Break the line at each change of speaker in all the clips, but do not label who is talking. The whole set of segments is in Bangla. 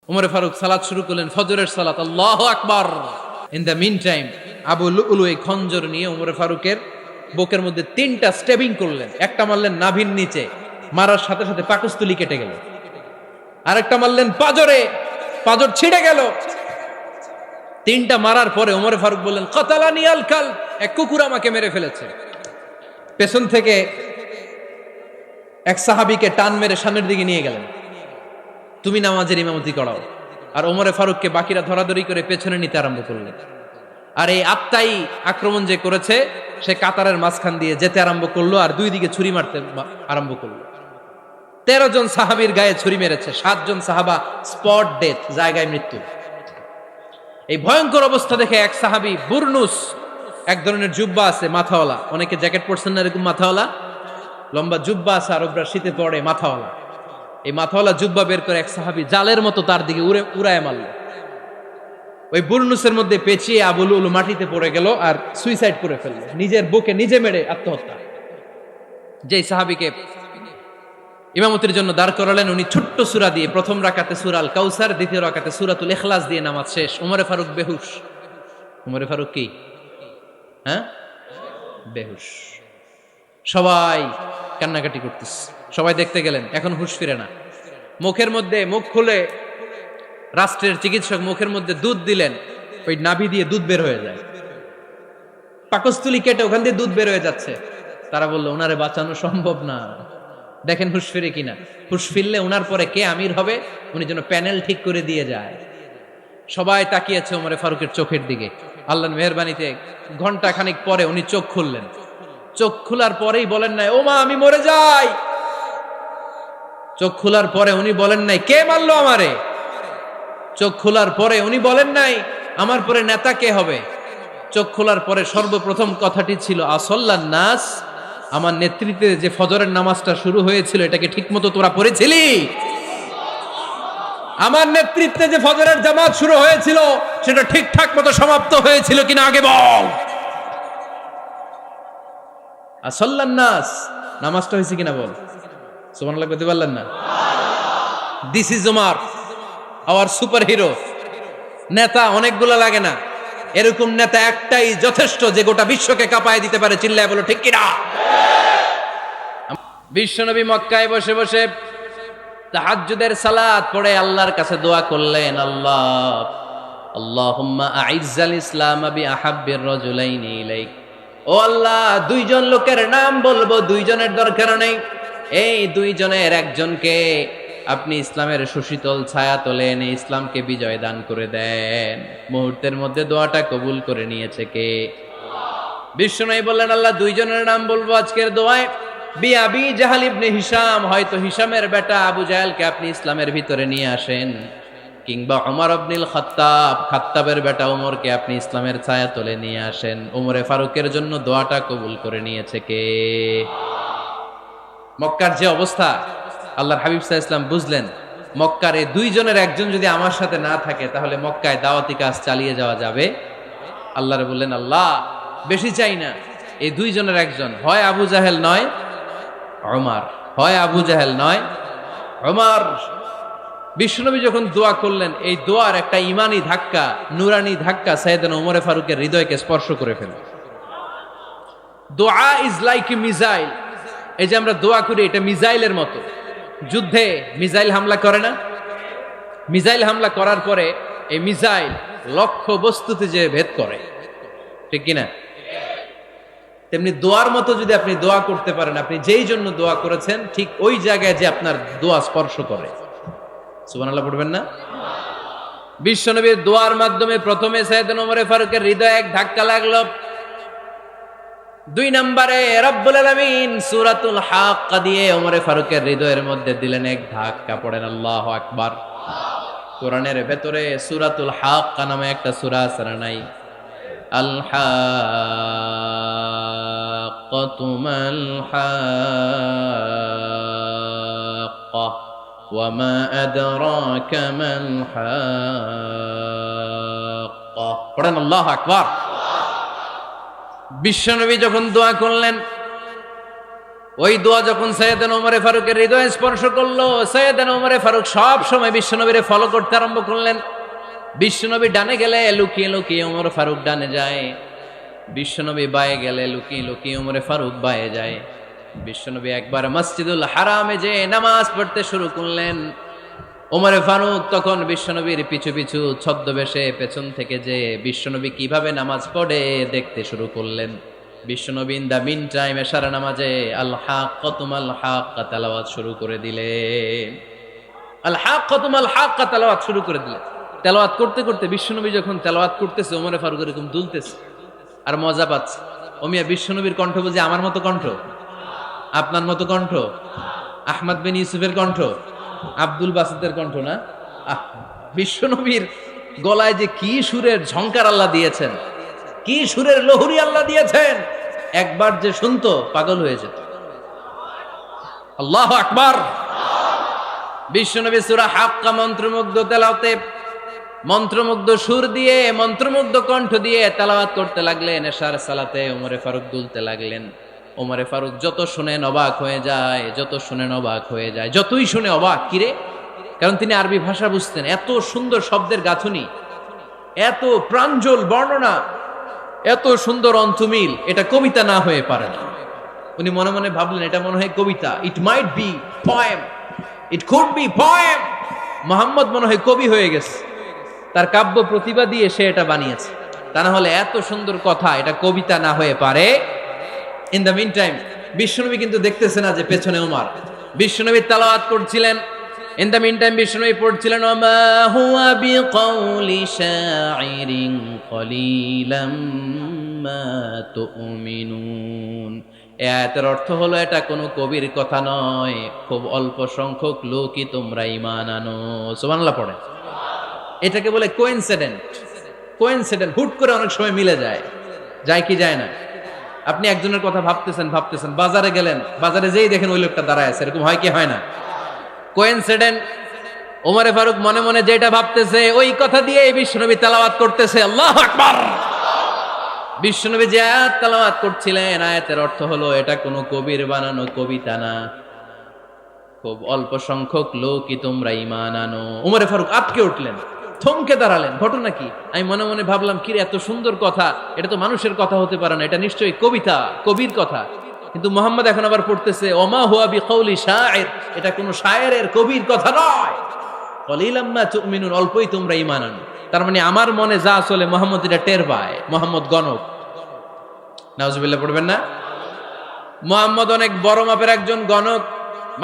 উমরে ফারুক সালাত শুরু করলেন, ফজরের সালাত, আল্লাহু আকবার। In the meantime Abu Lulu এই খঞ্জর নিয়ে উমরে ফারুকের বুকের মধ্যে 3টা স্টেবিং করলেন। একটা মারলেন নাভির নিচে, মারার সাথে সাথে পাকস্থলী কেটে গেল। আরেকটা মারলেন পাজরে, পাজর ছিঁড়ে গেল। 3টা মারার পরে উমরে ফারুক বললেন, কাতালানি আল কাল, এক কুকুর আমাকে মেরে ফেলেছে। পেছন থেকে এক সাহাবীকে টান মেরে সামনের দিকে নিয়ে গেলেন, তুমি নামাজের ইমামতি করাও। আর ওমরে ফারুককে বাকিরা ধরাধরি করে পেছনে নিতে আরম্ভ করলেন। আর এই আত্মাই আক্রমণ যে করেছে, সে কাতারের মাঝখান দিয়ে যেতে আরম্ভ করলো আর 2 দিকে ছুরি মারতে আরম্ভ করলো। 13 জন সাহাবীর গায়ে ছুরি মেরেছে, 7 জন সাহাবা স্পট ডেথ, জায়গায় মৃত্যু। এই ভয়ঙ্কর অবস্থা দেখে এক সাহাবী বুরনুস, এক ধরনের জুব্বা আছে মাথাওয়ালা, অনেকে জ্যাকেট পরছেন না এরকম মাথাওয়ালা, লম্বা জুব্বা আছে আর ওপরে শীতে পড়ে মাথাওয়ালা, এই মাথাওয়ালা জুব্বা বের করে এক সাহাবী জালের মতো তার দিকে উড়ায় মারল। ওই বুরনুসের মধ্যে পেঁচিয়ে আবু লুলু মাটিতে পড়ে গেল আর সুইসাইড করে ফেলল, নিজের বুকে নিজে মেরে আত্মহত্যা। যেই সাহাবীকে ইমামতির জন্য দাঁড় করালেন, উনি ছোট্ট সূরা দিয়ে প্রথম রাকাতে সূরা আল কাউসার, দ্বিতীয় রাকাতে সূরাতুল ইখলাস দিয়ে নামাজ শেষ। উমরে ফারুক বেহুশ। উমরে ফারুক কি বেহুশ। সবাই কান্নাকাটি করতেছে, সবাই দেখতে গেলেন, এখন হুঁশ ফিরে না। মুখের মধ্যে, মুখ খুলে রাষ্ট্রের চিকিৎসক মুখের মধ্যে দুধ দিলেন, ওই নাভি দিয়ে দুধ বের হয়ে যায়, পাকস্থলী কেটে ওখান দিয়ে দুধ বের হয়ে যাচ্ছে। তারা বললো ওনারে বাঁচানো সম্ভব না, দেখেন হুঁশ ফিরে কিনা। হুঁশ ফিরলে ওনার পরে কে আমির হবে, উনি যেন প্যানেল ঠিক করে দিয়ে যায়। সবাই তাকিয়েছে ওমরে ফারুকের চোখের দিকে। আল্লাহর মেহেরবানিতে ঘন্টা খানিক পরে উনি চোখ খুললেন। চোখ খোলার পরেই বলেন নাই, ও মা আমি মরে যাই। চোখ খোলার পরে উনি বলেন নাই, কে মারলো আমারে। চোখ খোলার পরে উনি বলেন নাই, আমার পরে নেতা কে হবে। চোখ খোলার পরে সর্বপ্রথম কথাটি ছিল, আসল্লান নাস, আমার নেতৃত্বে যে ফজরের নামাজটা শুরু হয়েছিল এটাকে ঠিকমতো তোরা পড়েছিলি? আমার নেতৃত্বে যে ফজরের জামাত শুরু হয়েছিল সেটা ঠিকঠাক মতো সমাপ্ত হয়েছিল কিনা আগে বল। আসল্লান নাস, নামাজটা হয়েছে কিনা বল। সুবহানাল্লাহ বলতে পারলেন না? This is Umar, hour super hero. নেতা অনেকগুলো লাগে না, এরকম নেতা একটাই যথেষ্ট যে গোটা বিশ্বকে কাঁপায় দিতে পারে। চিল্লায় বলো ঠিক কিনা। বিশ্বনবী মক্কায় বসে বসে তাহাজ্জুদের সালাত পড়ে আল্লাহর কাছে দোয়া করলেন, আল্লাহুম্মা আইজ্জাল ইসলাম বিআহাব্বির রাজুলাইনি ইলাইক। ও আল্লাহ, 2 জন লোকের নাম বলবো, 2 জনের দরকার নেই, এই 2 জনের একজনকে আপনি ইসলামের সুশীতল ছায়া তলে এনে ইসলামকে বিজয় দান করে দেন। মুহূর্তের মধ্যে দোয়াটা কবুল করে নিয়েছে কে? বিশ্বনবী বললেন, আল্লাহ 2 জনের নাম বলবো আজকের দোয়ায়। আবি জাহাল ইবনে হিশাম, হয়তো হিশামের বেটা আবু জাহেলকে আপনি ইসলামের ভিতরে নিয়ে আসেন, কিংবা ওমর ইবনুল খাত্তাব, খাত্তাবের বেটা ওমরকে আপনি ইসলামের ছায়া তলে নিয়ে আসেন। ওমরে ফারুকের জন্য দোয়াটা কবুল করে নিয়েছে কে? মক্কার যে অবস্থা, আল্লাহর হাবিব সাল্লাল্লাহু আলাইহি ওয়াসাল্লাম বুঝলেন মক্কার এই 2 জনের একজন যদি আমার সাথে না থাকে তাহলে মক্কায় দাওয়াতি কাজ চালিয়ে যাওয়া যাবে। আল্লাহরে বললেন, আল্লাহ বেশি চাই না, এই 2 জনের একজন, হয় আবু জাহেল নয় ওমর, হয় আবু জাহেল নয় ওমর। বিশ্বনবী যখন দোয়া করলেন, এই দোয়ার একটা ইমানি ধাক্কা, নুরানি ধাক্কা সাইয়েদনা ওমরে ফারুকের হৃদয়কে স্পর্শ করে ফেলল। দোয়া ইজ লাইক এ মিসাইল। এই যে আমরা দোয়া করি, এটা মিসাইলের মতো। যুদ্ধে মিসাইল হামলা করে না? মিসাইল হামলা করার পরে এই মিসাইল লক্ষ্য বস্তুতে যে ভেদ করে, ঠিক কিনা? তেমনি দোয়ার মতো যদি আপনি দোয়া করতে পারেন, আপনি যেই জন্য দোয়া করেছেন ঠিক ওই জায়গায় যে আপনার দোয়া স্পর্শ করে। সুবহানাল্লাহ পড়বেন না? বিশ্বনবীর দোয়ার মাধ্যমে প্রথমে সাইয়েদনা ওমর ফারুকের হৃদয়ে এক ধাক্কা লাগলো। 2 নম্বরে রব্বুল আলামিন সূরাতুল হাক্কা দিয়ে ওমর ফারুকের হৃদয়ের মধ্যে দিলেন এক ধাক্কা। পড়েন আল্লাহু আকবার। কোরআনের ভেতরে সূরাতুল হাক্কা নামে একটা সূরা আছে না নাই? আল হাক্কাতু মাল হাক্কা ওয়া মা আদরাকা মাল হাক্কা। পড়েন আল্লাহু আকবার। বিশ্বনবী যখন দোয়া করলেন, ওই দোয়া যখন সৈয়দনা ওমরে ফারুকের হৃদয়ে স্পর্শ করলো, সৈয়দনা ওমরে ফারুক সব সময় বিশ্বনবীরে ফলো করতে আরম্ভ করলেন। বিশ্বনবী ডানে গেলে লুকিয়ে লুকিয়ে ওমর ফারুক ডানে যায়, বিশ্বনবী বায়ে গেলে লুকিয়ে লুকিয়ে ওমরে ফারুক বায়ে যায়। বিশ্বনবী একবার মসজিদুল হারামে যে নামাজ পড়তে শুরু করলেন, ওমরে ফারুক তখন বিশ্বনবীর পিছু পিছু ছদ্মবেশে পেছন থেকে যে বিশ্বনবী কিভাবে নামাজ পড়ে দেখতে শুরু করলেন। বিশ্বনবী ইন দা মিন টাইম এশার নামাজে আল হাক্কাতুমাল হাক্কা তেলাওয়াত শুরু করে দিলেন। আল হাক্কাতুমাল হাক্কা তেলাওয়াত শুরু করে দিলেন। তেলাওয়াত করতে করতে বিশ্বনবী যখন তেলাওয়াত করতেছে, ওমরে ফারুক এরকম দুলতেছে আর মজা পাচ্ছে। ওমিয়া বিশ্বনবীর কণ্ঠ বুঝি আমার মতো কণ্ঠ, আপনার মতো কণ্ঠ, আহমদ বিন ইউসুফের কণ্ঠ, আব্দুল বাসিতের কণ্ঠ না। বিশ্বনবীর গলায় যে কি সুরের ঝংকার আল্লাহ দিয়েছেন, কি সুরের লহরি আল্লাহ দিয়েছেন, একবার যে শুনতো পাগল হয়ে যেত। আল্লাহু আকবার। বিশ্বনবী সূরা হাক্কা মন্ত্রমুগ্ধ তেলাওয়াতে, মন্ত্রমুগ্ধ সুর দিয়ে, মন্ত্রমুগ্ধ কণ্ঠ দিয়ে তেলাওয়াত করতে লাগলেন। এশার সালাতে ওমরে ফারুক দুলতে লাগলেন। ওমরে ফারুক যত শুনেন অবাক হয়ে যায়, যত শুনেন অবাক হয়ে যায়, যতই শুনে অবাক। কিরে? কারণ তিনি আরবি ভাষা বুঝতেন। এত সুন্দর শব্দের গাঁথুনি, এত প্রাঞ্জল বর্ণনা, এত সুন্দর অন্তমিল, এটা কবিতা না হয়ে পারে না। উনি মনে মনে ভাবলেন এটা মনে হয় কবিতা। It might be poem, it could be poem. Muhammad মনে হয় কবি হয়ে গেছে, তার কাব্য প্রতিভা দিয়ে সে এটা বানিয়েছে। তা না হলে এত সুন্দর কথা, এটা কবিতা না হয়ে পারে। ইন দ্য মিন টাইম বিশ্বনবী কিন্তু দেখতেছে না যে পেছনে ওমর। বিশ্বনবী তেলাওয়াত করছিলেন। ইন দ্য মিন টাইম বিশ্বনবী পড়ছিলেন ওমা হুয়া বিকাউলি শাইরিন কলিলাম মা তুমিনুন। এই আয়াতের অর্থ হলো এটা কোনো কবির কথা নয়, খুব অল্প সংখ্যক লোকই তোমরা ঈমান আনো। সুবহানাল্লাহ পড়ে। এটাকে বলে কোইন্সিডেন্ট। কোইন্সিডেন্ট হুট করে অনেক সময় মিলে যায়, যায় কি যায় না। আপনি একজনের কথা ভাবতেছেন ভাবতেছেন, বাজারে গেলেন, বাজারে যেই দেখেন ওই লোকটা দাঁড়ায় আছে, এরকম হয় কি হয় না? কোইন্সিডেন্ট। ওমরে ফারুক মনে মনে যেটা ভাবতেছে ওই কথা দিয়ে বিশ্বনবী তেলাওয়াত করতেছে। আল্লাহু আকবার। বিশ্বনবী যে আয়াত তেলাওয়াত করছিলেন, আয়াতের অর্থ হলো এটা কোনো কবির বানানো কবিতা না, খুব অল্প সংখ্যক লোকই তোমরা ঈমান আনো। ওমরে ফারুক আটকে উঠলেন, থমকে দাঁড়ালেন। ঘটনা কি? আমি মনে মনে ভাবলাম, কি রে এত সুন্দর কথা, এটা তো মানুষের কথা হতে পারে না, এটা নিশ্চয়ই কবিতা, কবির কথা। কিন্তু মুহাম্মদ এখন আবার পড়তেছে ওমা হুয়া বিকাউলি শাইর, এটা কোনো শায়েরের, কবির কথা নয়। কলিলাম মা তুমিনুন, অল্পই তোমরা ঈমান আনো। তার মানে আমার মনে যা চলে মুহাম্মদ এটা টের পায়। মুহাম্মদ গণক। নাউজুবিল্লাহ পড়বেন না? মুহাম্মদ অনেক বড় মাপের একজন গণক।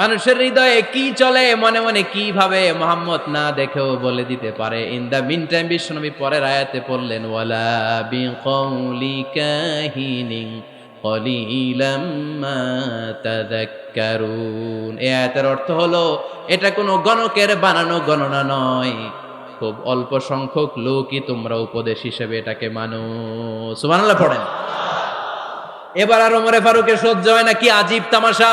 মানুষের হৃদয়ে কি চলে, মনে মনে কি ভাবে, মুহাম্মদ না দেখেও বলে দিতে পারে। ইন দা মিন টাইম বিশ্বনবী পরের আয়াতে পড়লেন ওয়ালা বিকাউলি কাহিনিন কলিলাম মা তাযাক্কারুন। এই আয়াতের অর্থ হলো এটা কোনো গণকের বানানো গণনা নয়, খুব অল্প সংখ্যক লোকই তোমরা উপদেশ হিসেবে এটাকে মানো। সুবহানাল্লাহ পড়েন। এবার আর ওমরে ফারুকের সহ্য হয় না, কি আজীব তামাশা।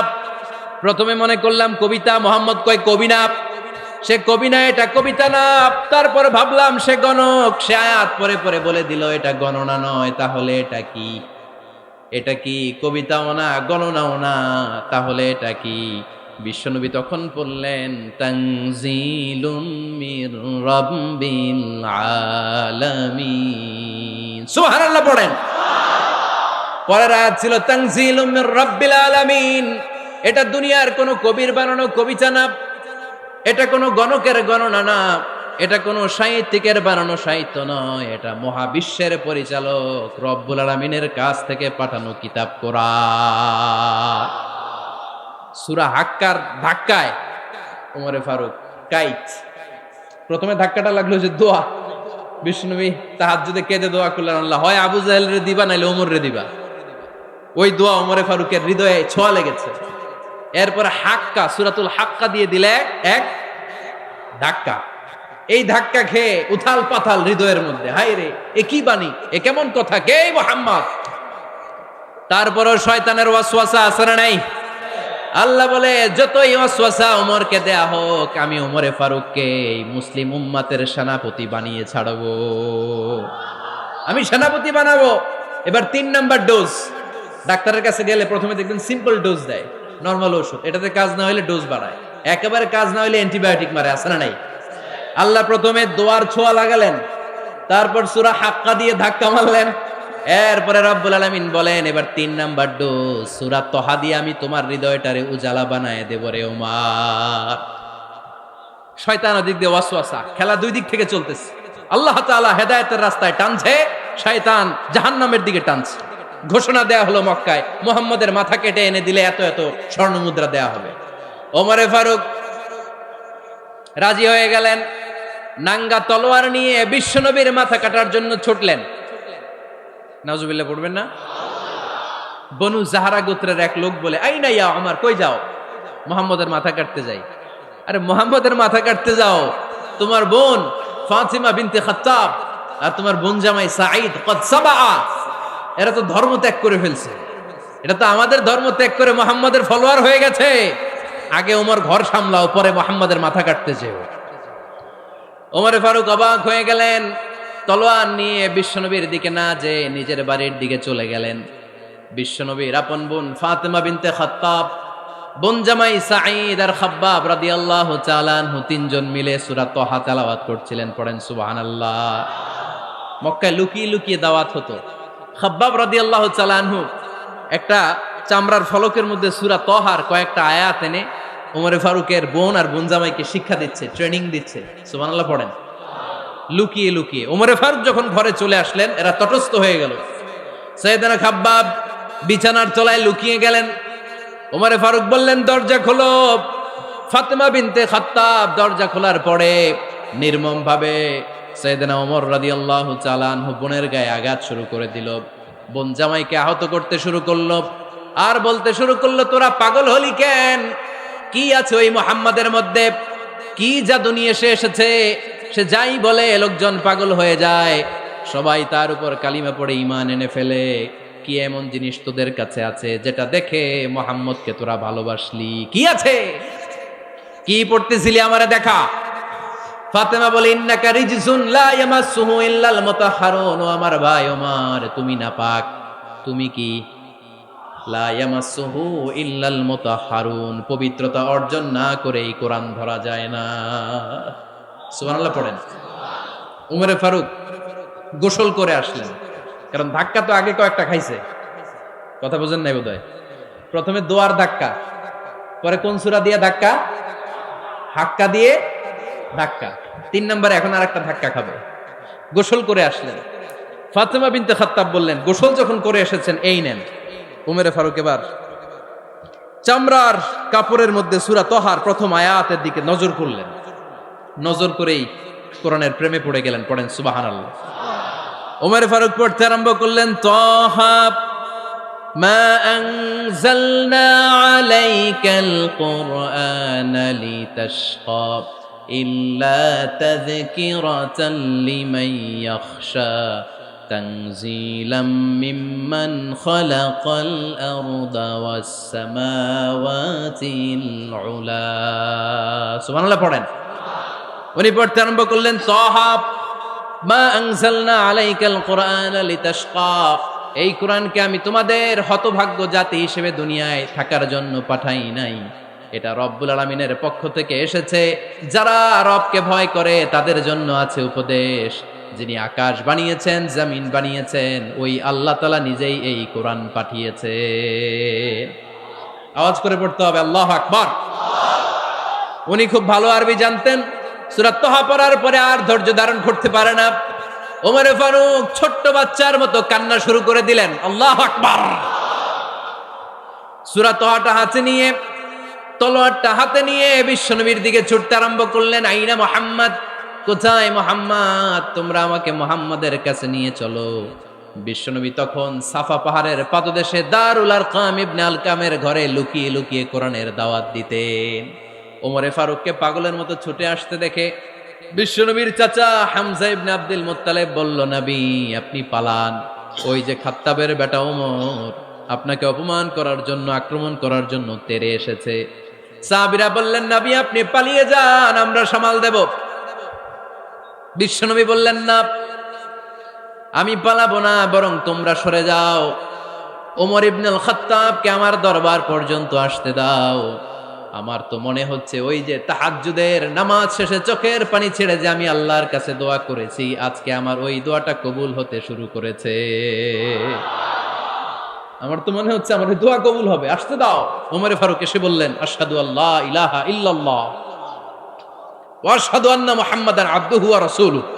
প্রথমে মনে করলাম কবিতা, মোহাম্মদ কয় কবি না, সে কবি না, এটা কবিতা না। তারপর ভাবলাম সে গণক, সে আয়াত পরে পরে বলে দিল এটা গণনা নয়, তাহলে এটা কি? এটা কি কবিতাও না, গণনাও না, তাহলে এটা কি? বিশ্বনবী তখন বললেন তানজিলুম মির রাব্বিল আলামিন। সুবহানাল্লাহ পড়েন। পরের আয়াত ছিল তানজিলুম মির রাব্বিল আলামিন। এটা দুনিয়ার কোনো কবির বানানো কবিতা না, এটা কোনো গণকের গণনা না, এটা কোনো সাহিত্যিকের বানানো সাহিত্য নয়, এটা মহাবিশ্বের পরিচালক রব্বুল আলামিনের কাছ থেকে পাঠানো কিতাব কোরআন। সূরা হাক্কার ধাক্কায় ওমরে ফারুক কাইত। প্রথমে ধাক্কাটা লাগলো যে দোয়া। বিশ্বনবী তাহাজ্জুদে কেঁদে দোয়া করলেন, আল্লাহ হয় আবু জাহেল রে দিবা, নাইলে ওমর রে দিবা। ওই দোয়া ওমরে ফারুকের হৃদয়ে ছোঁয়া লেগেছে। এরপরে হাক্কা, সূরাতুল হাক্কা দিয়ে দিলে এক ধাক্কা। এই ধাক্কা খেয়ে উথাল পাথাল হৃদয়ের মধ্যে, হায় রে এ কি বাণী, এ কেমন কথা, কে মুহাম্মদ? তারপরও শয়তানের ওয়াসওয়াসা আছে না নাই? আল্লাহ বলে যতই ওয়াসওয়াসা ওমরকে দেয়া হোক, আমি ওমরে ফারুককে এই মুসলিম উম্মাতের সেনাপতি বানিয়ে ছাড়বো, আমি সেনাপতি বানাবো। এবার 3 নাম্বার ডোজ। ডাক্তারের কাছে গেলে প্রথমে দেখবেন সিম্পল ডোজ দেয়, নরমাল ওষুধ, এটাতে কাজ না হইলে ডোজ বাড়ায়, একেবারে কাজ না হইলে অ্যান্টিবায়োটিক মারে, আছে না নাই? আল্লাহ প্রথমে দোয়ার ছোঁয়া লাগালেন, তারপর সূরা হাক্কা দিয়ে ধাক্কা মারলেন, এরপরে রব্বুল আলামিন বলেন এবার ৩ নাম্বার ডোজ সূরা তহা দিয়ে আমি তোমার হৃদয়টারে উজালা বানায় দেব রে ওমর। শয়তান ওদিক দিয়ে ওয়াসওয়াসা, খেলা দুই দিক থেকে চলতেছে। আল্লাহ তাআলা হেদায়েতের রাস্তায় টানছে, শয়তান জাহান্নামের দিকে টানছে। ঘোষণা দেয়া হলো মক্কায়, মুহাম্মদের মাথা কেটে এনে দিলে এত এত স্বর্ণ মুদ্রা দেয়া হবে। ওমরে ফারুক রাজি হয়ে গেলেন, নাঙ্গা তলোয়ার নিয়ে বিশ্বনবীর মাথা কাটার জন্য ছুটলেন। নাউজুবিল্লাহ পড়বেন না? বনু জাহরা গোত্রের এক লোক বলে, আইনা ইয়া ওমর, কই যাও? মুহাম্মদের মাথা কাটতে যাই। আরে মুহাম্মদের মাথা কাটতে যাও? তোমার বোন ফাতিমা বিনতে খাত্তাব আর তোমার বোন জামাই সাঈদ কদ সাবা, এরা তো ধর্ম ত্যাগ করে ফেলছে, এটা তো আমাদের ধর্ম ত্যাগ করে মুহাম্মদের ফলোয়ার হয়ে গেছে। আগে ওমর ঘর সামলাও, পরে মুহাম্মদের মাথা কাটতে যেও। ওমরে ফারুক অবাক হয়ে গেলেন, তলোয়ার নিয়ে বিশ্বনবীর দিকে না যে নিজের বাড়ির দিকে চলে গেলেন। বিশ্বনবীর আপন বোন ফাতিমা বিনতে খাত্তাব, বোন জামাই সাঈদ আর খাব্বাব রাদিয়াল্লাহু তাআলা আনহু তিনজন মিলে সূরা তহা তেলাওয়াত করছিলেন। পড়েন সুবহানাল্লাহ। মক্কায় লুকিয়ে লুকিয়ে দাওয়াত হতো। খাব্বাব রাদিয়াল্লাহু তাআলা আনহু একটা চামড়ার ফলকের মধ্যে সূরা তহার কয়েকটা আয়াত এনে ওমরে ফারুকের বোন আর বোন জামাইকে শিক্ষা দিচ্ছে, ট্রেনিং দিচ্ছে। সুবহানাল্লাহ পড়েন। লুকিয়ে লুকিয়ে ওমরে ফারুক যখন ঘরে চলে আসলেন, এরা তটস্থ হয়ে গেল। সাইয়েদনা খাব্বাব বিছানার তলায় লুকিয়ে গেলেন। ওমরে ফারুক বললেন, দরজা খোলো। ফাতিমা বিনতে খাত্তাব দরজা খোলার পরে নির্মম ভাবে সাইয়েদনা ওমর রাদিয়াল্লাহু তাআলা আনহু বোনের গায়ে আঘাত শুরু করে দিল। বোন জামাইকে আহত করতে শুরু করলো আর বলতে শুরু করলো, তোরা পাগল হলি কেন? কি আছে ওই মুহাম্মাদের মধ্যে? কি জাদু নিয়ে সে এসেছে? সে যাই বলে লোকজন পাগল হয়ে যায়, সবাই তার উপর কালিমা পড়ে ঈমান এনে ফেলে। কি এমন জিনিস তোদের কাছে আছে যেটা দেখে মুহাম্মদকে তোরা ভালোবাসলি? কি আছে? কি পড়তেছিলি আমারে দেখা। ফাতেমা বলে, ইন্নাকা রিজসুন লা ইয়ামাসসুহু ইল্লাল মুতাহহারুন। ও আমার ভাই ওমর, তুমি নাপাক। তুমি কি? লা ইয়ামাসসুহু ইল্লাল মুতাহহারুন, পবিত্রতা অর্জন না করে এই কোরআন ধরা যায় না। সুবহানাল্লাহ পড়েন। উমরে ফারুক গোসল করে আসলেন, কারণ ধাক্কা তো আগে কয়েকটা খাইছে। কথা বুঝেন নাই বোধহয়? প্রথমে দোয়ার ধাক্কা, পরে কোন সূরা দিয়ে ধাক্কা? হাক্কা দিয়ে ধাক্কা। ৩ নম্বরে এখন আর একটা ধাক্কা খাবে। গোসল করে আসলেন। ফাতিমা বিনতে খাত্তাব বললেন, গোসল যখন করে এসেছেন, এই নেন। উমরে ফারুক এবার চামড়ার কাপড়ের মধ্যে সূরা তহার প্রথম আয়াতের দিকে নজর করলেন। নজর করেই কোরআনের প্রেমে পড়ে গেলেন। পড়েন সুবহানাল্লাহ। উমরে ফারুক পড়তে আরম্ভ করলেন, তহা মা আনজালনা আলাইকাল কুরআনা লিতাশকা ইল্লা তাযকিরাতাল লিমান ইয়াখশা তানজিলাম মিম্মান খালাকাল আরদা ওয়াস সামাওয়াতিল উলা। সুবহানাল্লাহ পড়েন। উনি পড়তে আরম্ভ করলেন, তহা মা আনজালনা আলাইকাল কুরআনা লিতাশকা, এই কোরআনকে আমি তোমাদের হতভাগ্য জাতি হিসেবে দুনিয়ায় থাকার জন্য পাঠাই নাই। এটা রব্বুল আলামিনের পক্ষ থেকে এসেছে। যারা রবকে ভয় করে তাদের জন্য আছে উপদেশ। যিনি আকাশ বানিয়েছেন, জমিন বানিয়েছেন, ওই আল্লাহ তাআলা নিজেই এই কোরআন পাঠিয়েছে। আওয়াজ করে পড়তে হবে, আল্লাহু আকবার। উনি খুব ভালো আরবি জানতেন। সূরা তহা পড়ার পরে আর ধৈর্য ধারণ করতে পারে না। ওমরে ফারুক ছোট্ট বাচ্চার মতো কান্না শুরু করে দিলেন। আল্লাহু আকবার। সূরা তহাটা হাতে নিয়ে, তলোয়ারটা হাতে নিয়ে বিশ্বনবীর দিকে ছুটতে আরম্ভ করলেন। আইনা মুহাম্মদ, কোথায় মুহাম্মদ? তোমরা আমাকে মুহাম্মদের কাছে নিয়ে চলো। বিশ্বনবী তখন সাফা পাহাড়ের পাদদেশে দারুল আরকাম ইবনে আলকামের ঘরে লুকিয়ে লুকিয়ে কোরআনের দাওয়াত দিতেন। ওমরে ফারুককে পাগলের মতো ছুটে আসতে দেখে বিশ্বনবীর চাচা হামজা ইবনে আব্দুল মুত্তালিব বলল, নবী আপনি পালান। ওই যে খাত্তাবের বেটা ওমর আপনাকে অপমান করার জন্য, আক্রমণ করার জন্য তেরে এসেছে। সাহাবীরা বললেন, নবী আপনি পালিয়ে যান, আমরা সামাল দেব। বিশ্বনবী বললেন, না আমি পালাবো না, বরং তোমরা সরে যাও। ওমর ইবনুল খাত্তাবকে আমার দরবার পর্যন্ত আসতে দাও। আমার তো মনে হচ্ছে ওই যে তাহাজ্জুদের নামাজ শেষে চোখের পানি ছেড়ে যে আমি আল্লাহর কাছে দোয়া করেছি, আজকে আমার ওই দোয়াটা কবুল হতে শুরু করেছে। আমার তো মনে হচ্ছে আমার ওই দোয়া কবুল হবে, আসতে দাও। ওমরে ফারুক এসে বললেন, আশহাদু আল্লা ইলাহা ইল্লাল্লাহ ওয়া আশহাদু আন্না মুহাম্মাদান আবদুহু ওয়া রাসূলুহু।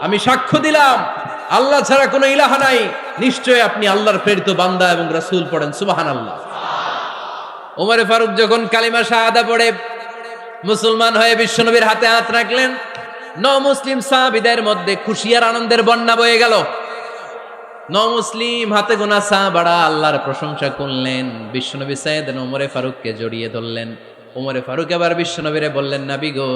আমি সাক্ষ্য দিলাম আল্লাহ ছাড়া কোনো ইলাহা নাই, নিশ্চয় আপনি আল্লাহর প্রেরিত বান্দা এবং রাসূল। পড়েন সুবহানাল্লাহ। ওমরে ফারুক যখন কালিমা শাহাদা পড়ে মুসলমান হয়ে বিশ্বনবীর হাতে হাত রাখলেন, মুসলিম সাহাবীদের মধ্যে খুশি আর আনন্দের বন্যা বয়ে গেল। মুসলিম হাতে গোনা সাহাবারা আল্লাহর প্রশংসা করলেন। বিশ্বনবী সাইয়েদনা ওমরে ফারুককে জড়িয়ে ধরলেন। ওমরে ফারুক এবার বিশ্বনবীরে বললেন, নবী গো,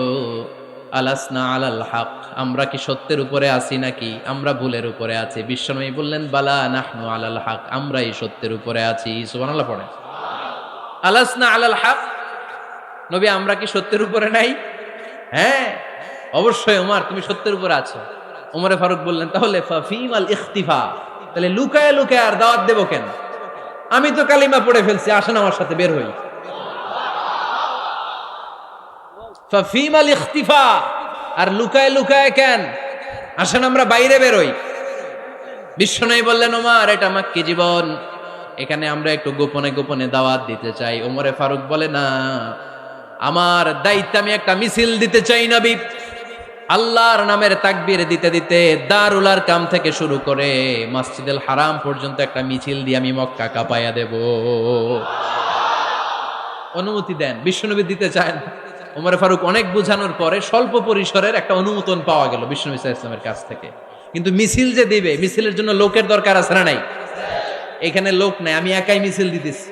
আলাসনা আলাল হক, আমরা কি সত্যের উপরে আছি নাকি আমরা ভুলের উপরে আছি? বিশ্বনবী বললেন, বালা নাহনু আলাল হক, আমরাই সত্যের উপরে আছি। সুবহানাল্লাহ পড়েন। আলাসনা আলাল হক, নবী আমরা কি সত্যের উপরে নাই? হ্যাঁ অবশ্যই ওমর, তুমি সত্যের উপরে আছো। ওমরে ফারুক বললেন, তাহলে ফাফিমাল ইখতিফা, তাহলে লুকায় লুকায় আর দাওয়াত দেব কেন? আমি তো কালিমা পড়ে ফেলছি, আসেন আমার সাথে বের হই। ফাফিমাল ইখতিফা, আর লুকায় লুকায় কেন? আসেন আমরা বাইরে বের হই। বিশ্বনবী বললেন, ওমর এটা মাক্কি জীবন, এখানে আমরা একটু গোপনে গোপনে দাওয়াত দিতে চাই। ওমরে ফারুক বলে, না, আমার দায়িত্ব, আমি একটা মিছিল দিতে চাই নবী। আল্লাহর নামের তাকবীর দিতে দিতে দারুল আরকাম থেকে শুরু করে মসজিদুল হারাম পর্যন্ত একটা মিছিল দিয়ে আমি মক্কা কাঁপায়া দেব। অনুমতি দেন। বিশ্বনবী দিতে চান। ওমর ফারুক অনেক বোঝানোর পরে স্বল্প পরিসরের একটা অনুমোদন পাওয়া গেল বিশ্বনবী সাল্লাল্লাহু আলাইহি ওয়াসাল্লামের কাছ থেকে। কিন্তু মিছিল যে দিবে, মিছিলের জন্য লোকের দরকার আছে না নাই? এখানে লোক নাই, আমি একাই মিছিল দিতেছি।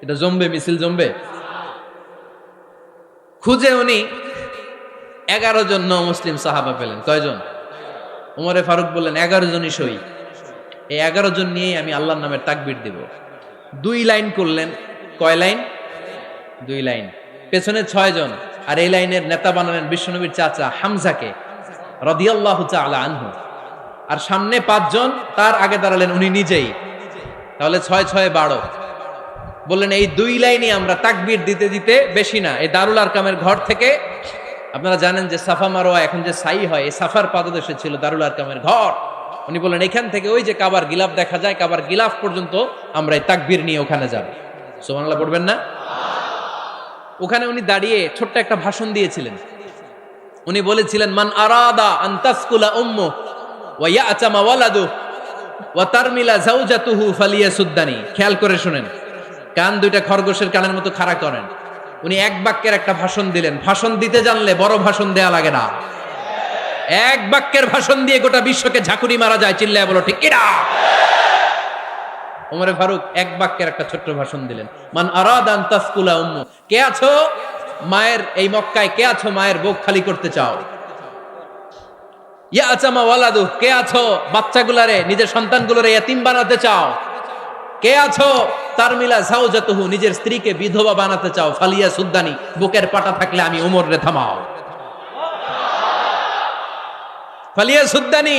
এটা জমবে, মিছিল জমবে। খুঁজে উনি 11 জন মুসলিম সাহাবা পেলেন। কয়জন? ওমরে ফারুক বললেন, 11 জনই সই। এই 11 জন নিয়েই আমি আল্লাহর নামের তাকবীর দিব। 2 লাইন করলেন। কয় লাইন? 2 লাইন। পেছনে 6 জন, আর এই লাইনের নেতা বানালেন বিশ্বনবীর চাচা হামজাকে রাদিয়াল্লাহু তাআলা আনহু। আর সামনে 5 জন, তার আগে দাঁড়ালেন উনি নিজেই। তাহলে 6 6 12। বললেন এই 2 লাইনই আমরা তাকবীর দিতে দিতে, বেশি না, এই দারুল আরকামের ঘর থেকে, আপনারা জানেন যে সাফা মারোয়া এখন যে সাই হয়, এই সাফার পাদদেশে ছিল দারুল আরকামের ঘর। উনি বললেন এখান থেকে ওই যে কাবার গিলাফ দেখা যায়, কাবার গিলাফ পর্যন্ত আমরা এই তাকবীর নিয়ে ওখানে যাব। সুবহানাল্লাহ পড়বেন না? ওখানে উনি দাঁড়িয়ে ছোট্ট একটা ভাষণ দিয়েছিলেন। উনি বলেছিলেন, মান আরাদা আন তাসকুলা উম্মু ওয়া ইয়াতামা ওয়ালাদু ওয়া তারমিলা যাওজাতুহু ফালিয়াসুদ্দানি। খেয়াল করে শুনেন, কান দুইটা খরগোশের কানের মতো খাড়া করেন। উনি এক বাক্যের একটা ভাষণ দিলেন। ভাষণ দিতে জানলে বড় ভাষণ দেয়া লাগে না। এক বাক্যের ভাষণ দিয়ে গোটা বিশ্বকে ঝাঁকুনি মারা যায়। চিল্লায় বলো ঠিক কিনা? ওমরে ফারুক এক বাক্যের একটা ছোট্ট ভাষণ দিলেন। মান আরাদা আন তাসকুলা উম্মু, কে আছো মায়ের এই মক্কায়, কে আছো মায়ের বুক খালি করতে চাও? ইয়াতামা ওয়ালাদু, কে আছো বাচ্চাগুলারে, নিজের সন্তানগুলোরে ইয়াতিম বানাতে চাও? কে আছো তারমিলা যাওজাতুহু, নিজের স্ত্রীকে বিধবা বানাতে চাও? ফালিয়া সুদ্দানি, বুকের পাটা থাকলে আমি ওমর রে থামাও। ফালিয়া সুদ্দানি,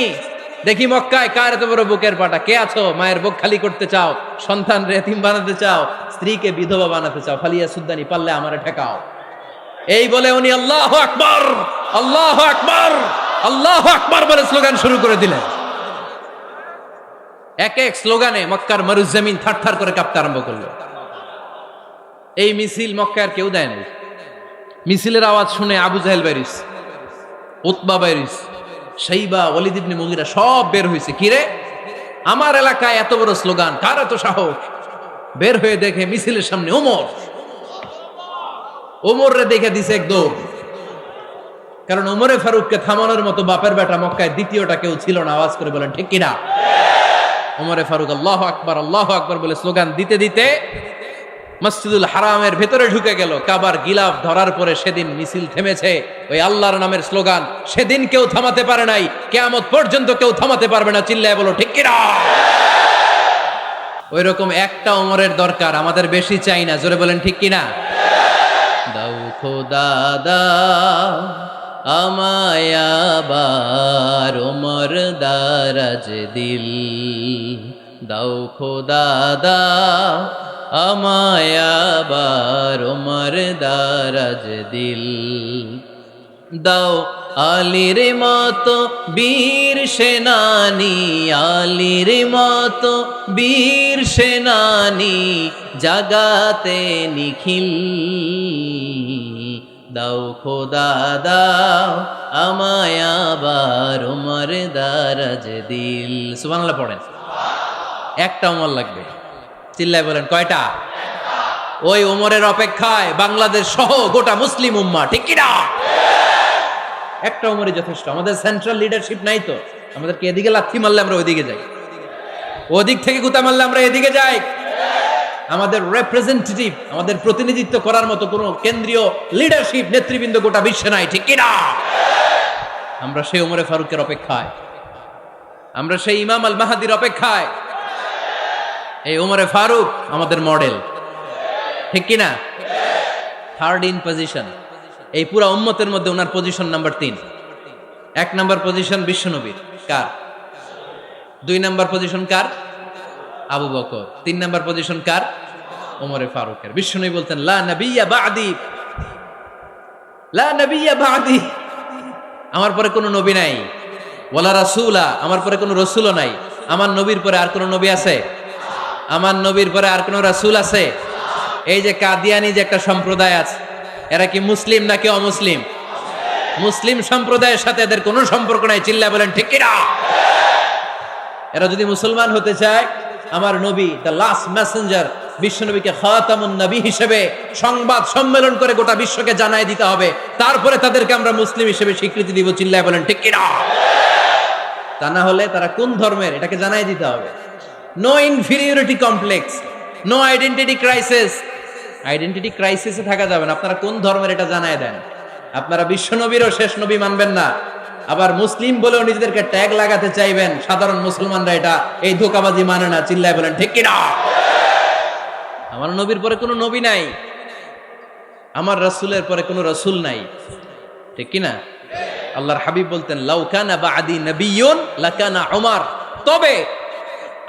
দেখি মক্কায় কার এত বড় বুকের পাটা। কে আছো মায়ের বুক খালি করতে চাও, সন্তান রে এতিম বানাতে চাও, স্ত্রীকে বিধবা বানাতে চাও? ফালিয়া সুদ্দানি, পারলে আমারে ঠেকাও। এই বলে উনি আল্লাহু আকবার, আল্লাহু আকবার, আল্লাহু আকবার বলে স্লোগান শুরু করে দিলেন। এক এক স্লোগানে মক্কার মরুজমিন থারথার করে কাঁপতে আরম্ভ করলো। এই মিছিল মক্কার কেউ দেয় নাই। মিছিলের আওয়াজ শুনে আবু জাহেল বাইরিস, উতবা বাইরিস, শাইবা, ওয়ালিদ ইবনে মুগিরা সব বের হয়েছে। কিরে, আমার এলাকায় এত বড় স্লোগান, কার এত সাহস? বের হয়ে দেখে মিছিলের সামনে ওমর। ওমর রে দেখে দিছে একদম। কারণ ওমরে ফারুককে থামানোর মতো বাপের বেটা মক্কায় দ্বিতীয়টা কেউ ছিল না। আওয়াজ করে বলেন ঠিক কিনা? ওমরে ফারুক আল্লাহু আকবার, আল্লাহু আকবার বলে স্লোগান দিতে দিতে মসজিদুল হারামের ভেতরে ঢুকে গেল। কাবার গিলাফ ধরার পরে সেদিন মিছিল থেমেছে। ওই আল্লাহর নামের স্লোগান সেদিন কেউ থামাতে পারে নাই, কিয়ামত পর্যন্ত কেউ থামাতে পারবে না। চিল্লায় বলো ঠিক কিনা? ওই রকম একটা ওমরের দরকার, আমাদের বেশি চাই না। জোরে বলেন ঠিক কিনা? দাও খোদা দাও আমায় আবার ওমর দারাজ দিল, দাও খোদা দাও আমায় আবার ওমর দারাজ দিল, দাও আলীর মতো বীর সেনানি, আলীর মতো বীর সেনানি জাগাতে নিখিল, দাও খোদা দাও আমায় আবার ওমর দারাজ দিল। সুবহানাল্লাহ পড়েন। একটা ওমর লাগবে, চিল্লায় বলেন কয়টা? ওই ওমরের অপেক্ষায় বাংলাদেশ সহ গোটা মুসলিম উম্মাহ, ঠিক কি না? একটা ওমরই যথেষ্ট। আমাদের সেন্ট্রাল লিডারশিপ নাই তো, আমাদেরকে এদিকে লাথি মারলে আমরা ওইদিকে যাই, ওদিক থেকে গুতা মারলে আমরা এদিকে যাই। আমাদের রিপ্রেজেন্টেটিভ, আমাদের প্রতিনিধিত্ব করার মতো কোনো কেন্দ্রীয় লিডারশিপ নেতৃবৃন্দ গোটা বিশ্বে নাই, ঠিক কি না? আমরা সেই ওমরে ফারুকের অপেক্ষায়, আমরা সেই ইমাম আল মাহাদির অপেক্ষায়। এই ওমরে ফারুক আমাদের মডেল, ঠিক কি না? থার্ড ইন পজিশন এই পুরা উম্মতের মধ্যে ওনার পজিশন নাম্বার 3। 1 নাম্বার পজিশন বিশ্বনবীর, কার? 2 নাম্বার পজিশন কার? আবু বকর। 3 নাম্বার পজিশন কার? ওমরে ফারুকের। বিশ্বনবী বলতেন লা নবিয়্যা বা'দি, লা নবিয়্যা বা'দি, আমার পরে কোনো নবী নাই। ওয়ালা রাসূলা, আমার পরে কোনো রাসূলও নাই। আমার নবীর পরে আর কোনো নবী আছে? আমার নবীর পরে আর কোনো রাসূল আছে? এই যে কাদিয়ানি যে একটা সম্প্রদায় আছে, এরা কি মুসলিম নাকি অমুসলিম? মুসলিম সম্প্রদায়ের সাথে এদের কোনো সম্পর্ক নাই, চিল্লায় বলেন ঠিক কি না? এরা যদি মুসলমান হতে চায়, আমার নবী দ্য লাস্ট মেসেঞ্জার বিশ্বনবীকে খাতামুন নবী হিসেবে সংবাদ সম্মেলন করে গোটা বিশ্বকে জানায় দিতে হবে, তারপরে তাদেরকে আমরা মুসলিম হিসেবে স্বীকৃতি দিব, চিল্লায় বলেন ঠিক কি না? তা না হলে তারা কোন ধর্মের এটাকে জানায় দিতে হবে। No inferiority complex, no identity crisis. Identity ক্রাইসিসে থাকা যাবে না। আপনারা কোন ধর্মের এটা জানায় দেন। আপনারা বিশ্বনবীরও শেষ নবী মানবেন না, আবার মুসলিম বলেও নিজেদেরকে ট্যাগ লাগাতে চাইবেন। সাধারণ মুসলমানরা এটা এই ধোঁকাবাজি মানে না, চিল্লায় বলেন ঠিক কি না? আমার নবীর পরে কোনো নবী নাই, আমার রাসূলের পরে কোনো রাসূল নাই, ঠিক কি না? আল্লাহর হাবিব বলতেন লাউ কানা বা'দি নাবিয়্যুন লাকানা উমর, তবে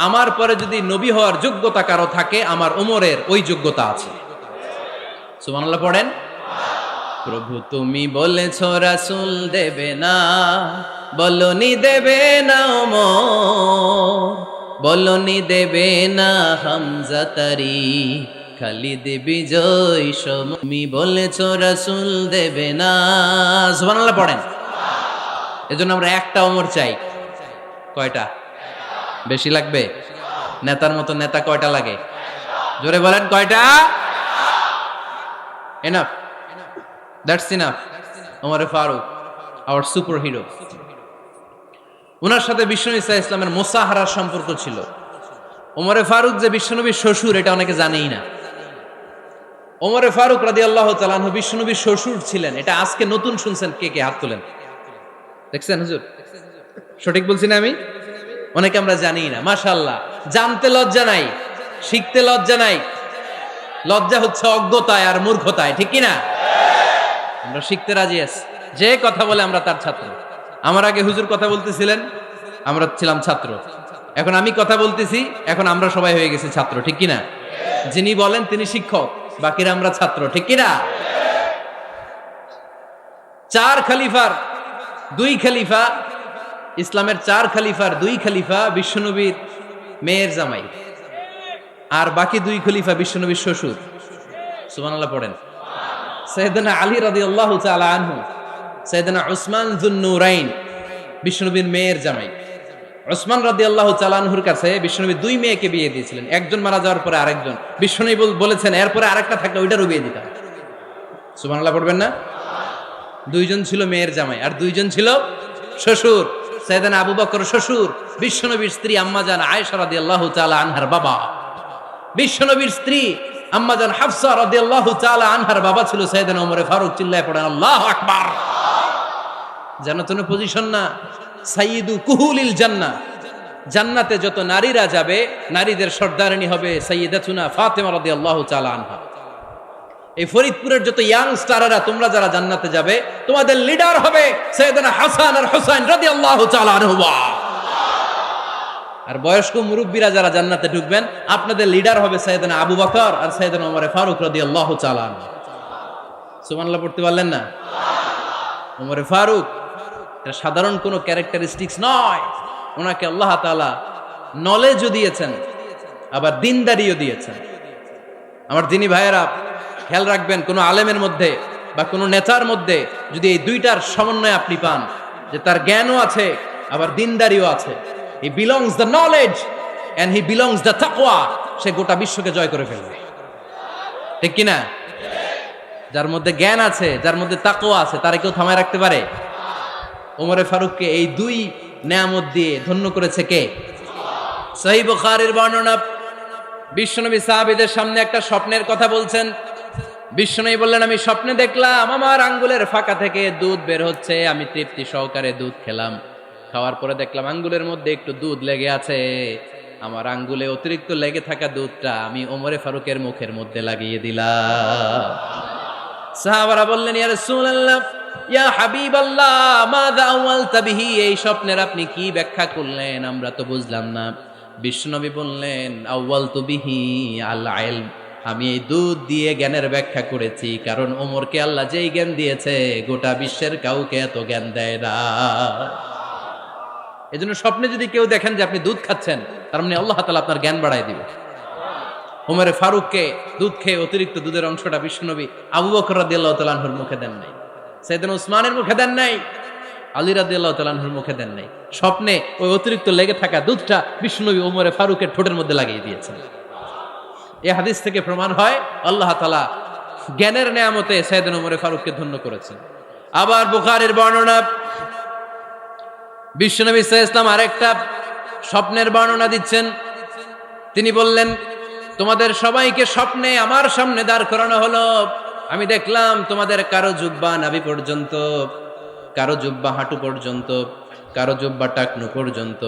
আমার পরে যদি নবী হওয়ার যোগ্যতা কারো থাকে, আমার ওমরের ওই যোগ্যতা আছে। সুবহানাল্লাহ পড়েন। প্রভু তুমি বলেছ রাসূল দেবে না, বলনি দেবে না ওমর, বলনি দেবে না হামজা তারি, খালিদ বিজয় সম, তুমি বলেছ রাসূল দেবে না। সুবহানাল্লাহ পড়েন। এজন্য আমরা একটা ওমর চাই। কয়টা? বেশি লাগবে? নেতার মতো নেতা কয়টা লাগে? জোরে বলেন কয়টা? Enough, that's enough. ওমরে ফারুক আওয়ার সুপার হিরো। ওনার সাথে বিশ্বনবী সাল্লাল্লাহু আলাইহি ওয়াসাল্লামের মুসাহারার সম্পর্ক ছিল। ওমরে ফারুক যে বিশ্বনবীর শ্বশুর, এটা অনেকে জানেই না। ওমরে ফারুক রাদিয়াল্লাহু তাআলা আনহু বিশ্বনবীর শ্বশুর ছিলেন। এটা আজকে নতুন শুনছেন, কে কে হাত তোলেন? দেখছেন হুজুর? সঠিক বলছি না আমি? অনেকে আমরা জানি না। মাশাআল্লাহ, জানতে লজ্জা নাই, শিখতে লজ্জা নাই। লজ্জা হচ্ছে অজ্ঞতায় আর মূর্খতায়, ঠিক কি না? আমরা শিখতে রাজি আছি। যে কথা বলে আমরা তার ছাত্র। আমার আগে হুজুর কথা বলতেছিলেন, আমরা ছিলাম ছাত্র। এখন আমি কথা বলতেছি, এখন আমরা সবাই হয়ে গেছি ছাত্র, ঠিক কি না? যিনি বলেন তিনি শিক্ষক, বাকিরা আমরা ছাত্র, ঠিক কি না? 4 খলিফার 2 খলিফা, ইসলামের 4 খলিফার 2 খলিফা বিশ্বনবীর মেয়ের জামাই, আর বাকি 2 খলিফা বিশ্বনবীর শ্বশুর। সুবহানাল্লাহ পড়েন। সাইয়েদনা আলী রাদিয়াল্লাহু তাআলা আনহু, সাইয়েদনা উসমান যুন-নূরাইন বিশ্বনবীর মেয়ের জামাই। উসমান রাদিয়াল্লাহু তাআলা আনহুর কাছে বিশ্বনবী 2 মেয়েকে বিয়ে দিয়েছিলেন। একজন মারা যাওয়ার পরে আরেকজন। বিশ্বনবী বলেছেন এরপরে আরেকটা থাকলে ওইটারও বিয়ে দিতাম। সুবহানাল্লাহ পড়বেন না? 2 জন ছিল মেয়ের জামাই আর 2 জন ছিল শ্বশুর। সাইয়েদনা আবু বকর শ্বশুর, বিশ্বনবীর স্ত্রী আম্মাজান আয়েশা রাদিয়াল্লাহু তাআলা আনহার বাবা। বিশ্বনবীর স্ত্রী আম্মাজান হাফসা রাদিয়াল্লাহু তাআলা আনহার বাবা ছিল সাইয়েদনা ওমর ফারুক। চিল্লায় পড়েন আল্লাহু আকবার। জান্নাতুল পজিশন না, সাইয়্যিদু কুহুলিল জান্নাহ। জান্নাতে যত নারীরা যাবে, নারীদের সর্দারিনী হবে সাইয়্যিদাতুনা ফাতেমা রাদিয়াল্লাহু তাআলা আনহা। এই ফরিদপুরের যত ইয়াং স্টাররা, তোমরা যারা জান্নাতে যাবে, তোমাদের লিডার হবে সাইয়েদনা হাসান আর হুসাইন রাদিয়াল্লাহু তাআলা আনহুমা। আর বয়স্ক মুরব্বীরা যারা জান্নাতে ঢুকবেন, আপনাদের লিডার হবে সাইয়েদনা আবু বকর আর সাইয়েদনা ওমর ফারুক রাদিয়াল্লাহু তাআলা আনহু। সুবহানাল্লাহ পড়তে পারলেন না? ওমর ফারুক এটা সাধারণ কোনো ক্যারেক্টারিস্টিক্স নয়, ওনাকে আল্লাহ তাআলা নলেজও দিয়েছেন, আবার দিনদারিও দিয়েছেন। আমার দিনী ভাইয়েরা খেয়াল রাখবেন, কোনো আলেমের মধ্যে বা কোনো নেতার মধ্যে যদি এই দুইটার সমন্বয় আপনি পান, যে তার জ্ঞানও আছে আবার দিনদারিও আছে, he belongs the knowledge and he belongs the তাকওয়া, সে গোটা বিশ্বকে জয় করে ফেলবে। ঠিক কিনা? যার মধ্যে জ্ঞান আছে, যার মধ্যে তাকওয়া আছে, তারে কেউ থামায় রাখতে পারে? ওমরে ফারুককে এই দুই নেয়ামত দিয়ে ধন্য করেছে কে? সহিহ বুখারীর বর্ণনা, বিশ্বনবী সাহাবীদের সামনে একটা স্বপ্নের কথা বলছেন। বিশ্বনবী বললেন, আমি স্বপ্নে দেখলাম আমার আঙ্গুলের ফাঁকা থেকে দুধ বের হচ্ছে, আমি তৃপ্তি সহকারে দুধ খেলাম। খাওয়ার পরে দেখলাম আঙ্গুলের মধ্যে একটু দুধ লেগে আছে। আমার আঙ্গুলে অতিরিক্ত লেগে থাকা দুধটা আমি ওমরে ফারুকের মুখের মধ্যে লাগিয়ে দিলাম। সাহাবারা বললেন, ইয়া রাসূলুল্লাহ, ইয়া হাবিবাল্লাহ, মাযা আওয়ালতা বিহি, এই স্বপ্নের আপনি কি ব্যাখ্যা করলেন, আমরা তো বুঝলাম না। বিশ্বনবী বললেন, আওয়ালতু বিহি আল ইলম, আমি এই দুধ দিয়ে জ্ঞানের ব্যাখ্যা করেছি, কারণ ওমরকে আল্লাহ যেই জ্ঞান দিয়েছে গোটা বিশ্বের কাউকে এত জ্ঞান দেয় না। এজন্য স্বপ্নে যদি কেউ দেখেন যে আপনি দুধ খাচ্ছেন, তার মানে আল্লাহ তাআলা আপনার জ্ঞান বাড়ায় দিবে। ওমরে ফারুককে দুধ খেয়ে অতিরিক্ত দুধের অংশটা বিশ্বনবী আবু বকর রাদিয়াল্লাহু তাআলা আনহুর মুখে দেন নাই, সাইয়েদনা উসমানের মুখে দেন নাই, আলী রাদিয়াল্লাহু তাআলা আনহুর মুখে দেন নাই। স্বপ্নে ওই অতিরিক্ত লেগে থাকা দুধটা বিশ্বনবী ওমরে ফারুকের ঠোঁটের মধ্যে লাগিয়ে দিয়েছেন। এই হাদিস থেকে প্রমাণ হয় আল্লাহ তাআলা জ্ঞানের নেয়ামতে সাইয়েদনা ওমরে ফারুককে ধন্য করেছেন। আবার বুখারীর বর্ণনা, বিশ্বনবী সাল্লাল্লাহু আলাইহি ওয়াসাল্লাম আরেকটা স্বপ্নের বর্ণনা দিচ্ছেন। তিনি বললেন, তোমাদের সবাইকে স্বপ্নে আমার সামনে দাঁড় করানো হলো। আমি দেখলাম তোমাদের কারো জুব্বা নাভি পর্যন্ত, কারো জুব্বা হাঁটু পর্যন্ত, কারো জুব্বা টাকনু পর্যন্ত।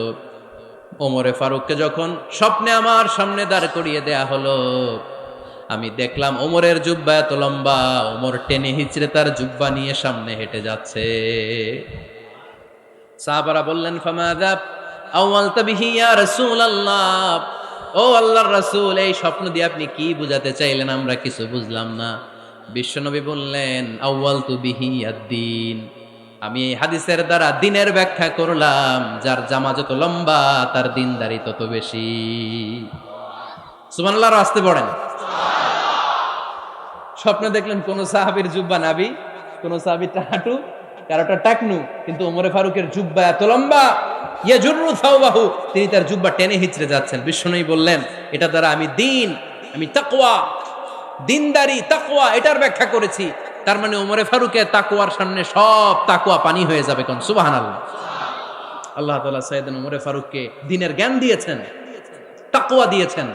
ওমরে ফারুককে যখন স্বপ্নে আমার সামনে দাঁড় করিয়ে দেয়া হলো, আমি দেখলাম ওমরের জুব্বা এত লম্বা, ওমর টেনে হিচড়ে তার জুব্বা নিয়ে সামনে হেঁটে যাচ্ছে। সাহাবারা বললেন, ফামাযা আওয়ালতা বিহি ইয়া রাসূলুল্লাহ, ও আল্লাহর রাসূল, এই স্বপ্ন দিয়ে আপনি কি বুঝাতে চাইলেন, আমরা কিছু বুঝলাম না। বিশ্বনবী বললেন, আউয়ালতু বিহি আদ-দীন, আমি এই হাদিসের দ্বারা দিনের ব্যাখ্যা করলাম, যার জামা যত লম্বা তার দিনদারি তত বেশি। সুবহানাল্লাহ, আসতে পড়েন। স্বপ্নে দেখলেন কোন সাহাবীর জুব্বা নাভি, কোন সাহাবীর হাঁটু, কারোটা টাকনু, কিন্তু ওমরে ফারুকের জুব্বা এত লম্বা, ইয়াজুরু সাওবাহু, তিনি তার জুব্বা টেনে হিচড়ে যাচ্ছেন। বিশ্বনবী বললেন, এটা দ্বারা আমি দিন, আমি তাকওয়া, দিনদারি, তাকওয়া, এটার ব্যাখ্যা করেছি। তার মানে ওমরে ফারুকের তাকওয়ার সামনে সব তাকওয়া পানি হয়ে যাবে। কোন সুবহানাল্লাহ। আল্লাহ তাআলা সাইয়েদনা ওমরে ফারুককে দ্বীনের জ্ঞান দিয়েছেন, তাকওয়া দিয়েছেন।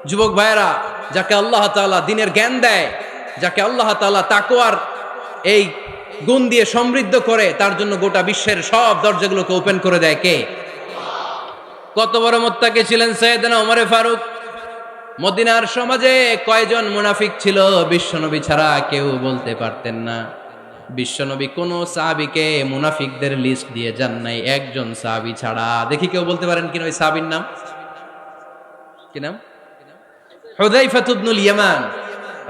যুবক ভাইয়েরা, যাকে আল্লাহ তাআলা দ্বীনের জ্ঞান দেয়, যাকে আল্লাহ তাআলা তাকওয়ার এই গুণ দিয়ে সমৃদ্ধ করে, তার জন্য গোটা বিশ্বের সব দরজাগুলোকে ওপেন করে দেয় কে? কত বড় মুত্তাকি ছিলেন সাইয়েদনা ওমরে ফারুক। মদিনার সমাজে কয়জন মুনাফিক ছিল বিশ্বনবী ছাড়া কেউ বলতে পারতেন না। বিশ্বনবী কোন সাহাবীকে মুনাফিকদের লিস্ট দিয়ে যান নাই, একজন সাহাবী ছাড়া। দেখি কেউ বলতে পারেন কিনা ওই সাহাবীর নাম? কি নাম? হুযায়ফা ইবনুল ইয়ামান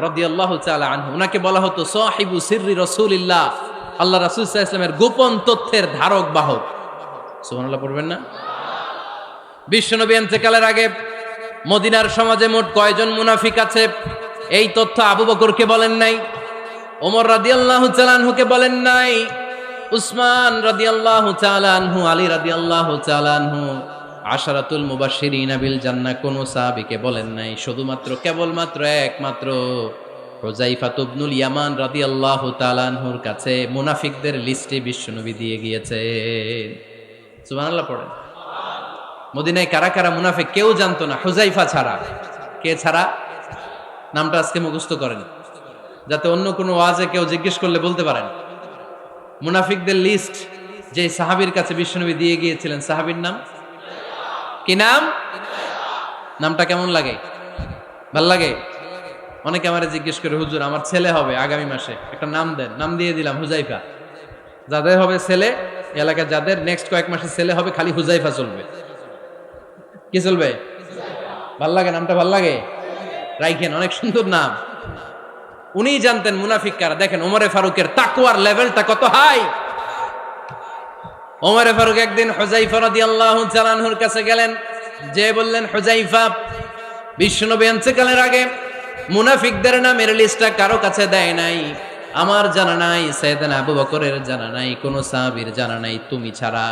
রাদিয়াল্লাহু তাআলা আনহু। উনাকে বলা হতো সাহিবু সিররি রাসূলিল্লাহ, আল্লাহ রাসূল সাল্লাল্লাহু আলাইহি ওয়াসাল্লামের গোপন তথ্যের ধারক বাহক। সুবহানাল্লাহ পড়বেন না? বিশ্বনবী ইন্তেকালের আগে মদিনার সমাজে মোট কয়জন মুনাফিক আছে, এই তথ্য আবু বকরকে বলেন নাই, ওমর রাদিয়াল্লাহু তাআলা আনহুকে বলেন নাই, উসমান রাদিয়াল্লাহু তাআলা আনহু, আলী রাদিয়াল্লাহু তাআলা আনহু, আশারাতুল মুবাশশিরিন বিল জান্নাহ কোন সাহাবীকে বলেন নাই। শুধুমাত্র কেবলমাত্র একমাত্র হুযায়ফা ইবনুল ইয়ামান রাদিয়াল্লাহু তাআলা আনহুর কাছে মুনাফিকদের লিস্টে বিশ্বনবী দিয়ে গিয়েছেন। সুবহানাল্লাহ পড়েন। মদিনায় কারা কারা মুনাফিক কেউ জানতো না, হুযায়ফা ছাড়া। কে ছাড়া? নামটা আজকে মুখস্থ করেন, যাতে অন্য কোনো ওয়াজে কেউ জিজ্ঞেস করলে বলতে পারেন। মুনাফিকদের লিস্ট যে সাহাবীর কাছে বিশ্বনবী দিয়ে গিয়েছিলেন, সাহাবীর নাম কি? নাম? নামটা কেমন লাগে? ভাল লাগে? অনেকে আমারে জিজ্ঞেস করে, হুজুর আমার ছেলে হবে আগামী মাসে, একটা নাম দেন। নাম দিয়ে দিলাম হুযায়ফা। যাদের হবে ছেলে, এলাকার যাদের নেক্সট কয়েক মাসে ছেলে হবে, খালি হুযায়ফা চলবে। কি চলবে? ভাল লাগে নামটা? ভাল লাগে, রাইখেন, অনেক সুন্দর নাম। উনি জানতেন মুনাফিক কারা। দেখেন ওমরে ফারুকের তাকওয়ার লেভেলটা কত হাই। ওমরে ফারুক একদিন হুযায়ফা রাদিয়াল্লাহু তাআলা আনহুর কাছে গেলেন, যে বললেন, হুযায়ফা, বিশ্বনবী ইন্তেকালের আগে মুনাফিকদের নামের লিস্টটা কারো কাছে দেয় নাই, আমার জানা নাই, সাইয়েদনা আবু বকরের জানা নাই, কোন সাহাবীর জানা নাই, তুমি ছাড়া।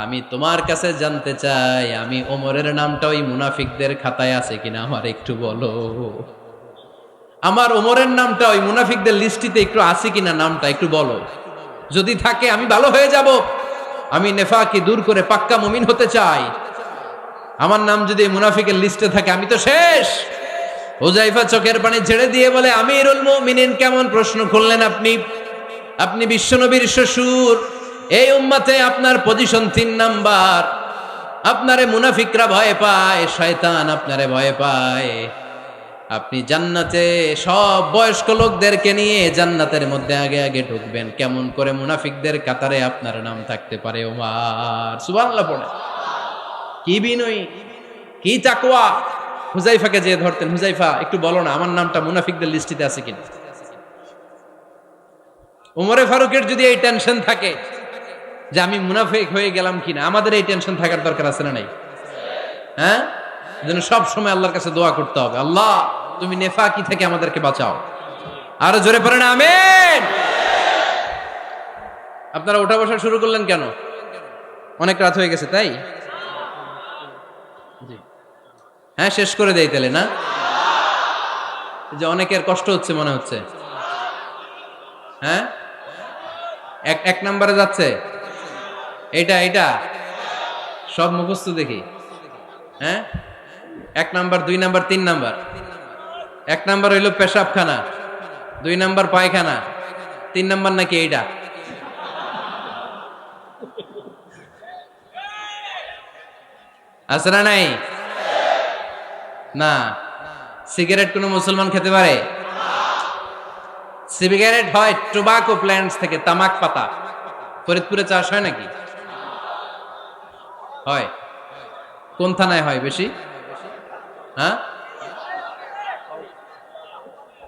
আমি তোমার কাছে জানতে চাই, আমি ওমরের নামটা ওই মুনাফিকদের খাতায় আছে কিনা আমার একটু বলো। আমার ওমরের নামটা ওই মুনাফিকদের লিস্টিতে একটু আছে কিনা, নামটা একটু বলো। যদি থাকে আমি ভালো হয়ে যাব, আমি নেফাকি দূর করে পাক্কা মুমিন হতে চাই। আমার নাম যদি মুনাফিকের লিস্টে থাকে আমি তো শেষ। হুযায়ফা চোখের পানি ছেড়ে দিয়ে বলে, আমিরুল মুমিনিন, কেমন প্রশ্ন করলেন আপনি? আপনি বিশ্বনবীর শ্বশুর, এই উম্মতে আপনার পজিশন 3 নাম্বার। আপনারে মুনাফিকরা ভয় পায়, শয়তান আপনারে ভয় পায়। আপনি জান্নাতে সব বয়স্ক লোকদেরকে নিয়ে জান্নাতের মধ্যে আগে আগে ঢুকবেন, কেমন করে মুনাফিকদের কাতারে আপনার নাম থাকতে পারে ওমর? সুবহানাল্লাহ পড়ে। কি বিনয়ী, কি তাকওয়া। হুযায়ফাকে যে ধরতেন, হুযায়ফা একটু বলো না আমার নামটা মুনাফিকদের লিস্টিতে আছে কিনা। ওমরে ফারুকের যদি এই টেনশন থাকে যে আমি মুনাফিক হয়ে গেলাম কিনা, আমাদের এই টেনশন থাকার দরকার আছে না নাই? হ্যাঁ, যেন সব সময় আল্লাহর কাছে দোয়া করতে হবে, আল্লাহ তুমি নেফাকি থেকে আমাদেরকে বাঁচাও। আরো জোরে পড়েন আমিন। আপনারা ওঠা বসা শুরু করলেন কেন? অনেক রাত হয়ে গেছে তাই? হ্যাঁ, শেষ করে দেই তাহলে না? যে অনেকের কষ্ট হচ্ছে মনে হচ্ছে। হ্যাঁ, এক নম্বরে যাচ্ছে এটা সব মুখস্থ দেখি। হ্যাঁ, 1 নাম্বার, 2 নাম্বার, 3 নাম্বার। 1 নাম্বার হইল পেশাবখানা, 2 নাম্বার পায়খানা, 3 নাম্বার নাকি এইটা। আছে না নাই? না। সিগারেট কোন মুসলমান খেতে পারে? সিগারেট হয় টোবাকো প্ল্যান্টস থেকে, তামাক পাতা। ফরিদপুরে চাষ হয় নাকি? হয়। কোন থানায় হয় বেশি? হ্যাঁ,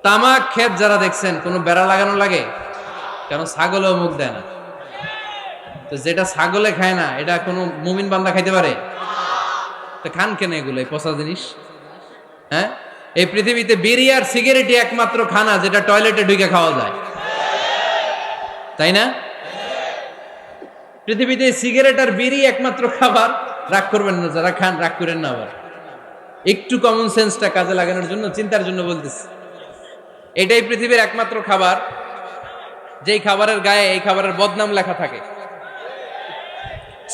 তামাক ক্ষেত যারা দেখছেন, কোন বেড়া লাগানো লাগে? কারণ ছাগলেও মুখ দেয় না। তো যেটা ছাগলে খায় না, এটা কোনো মুমিন বান্দা খাইতে পারে? তো খান কেন এগুলো, এই পচা জিনিস? হ্যাঁ, এই পৃথিবীতে বিড়ি আর সিগারেটই একমাত্র খানা যেটা টয়লেটে ঢুকে খাওয়া যায়, তাই না? পৃথিবীতে সিগারেট আর বিড়ি একমাত্র খাবার। রাগ করবেন না যারা খান, রাগ করেন না। আবার একটু কমন সেন্সটা কাজে লাগানোর জন্য, চিন্তার জন্য বলতেছি। এটাই পৃথিবীর একমাত্র খাবার যেই খাবারের গায়ে এই খাবারের বদনাম লেখা থাকে,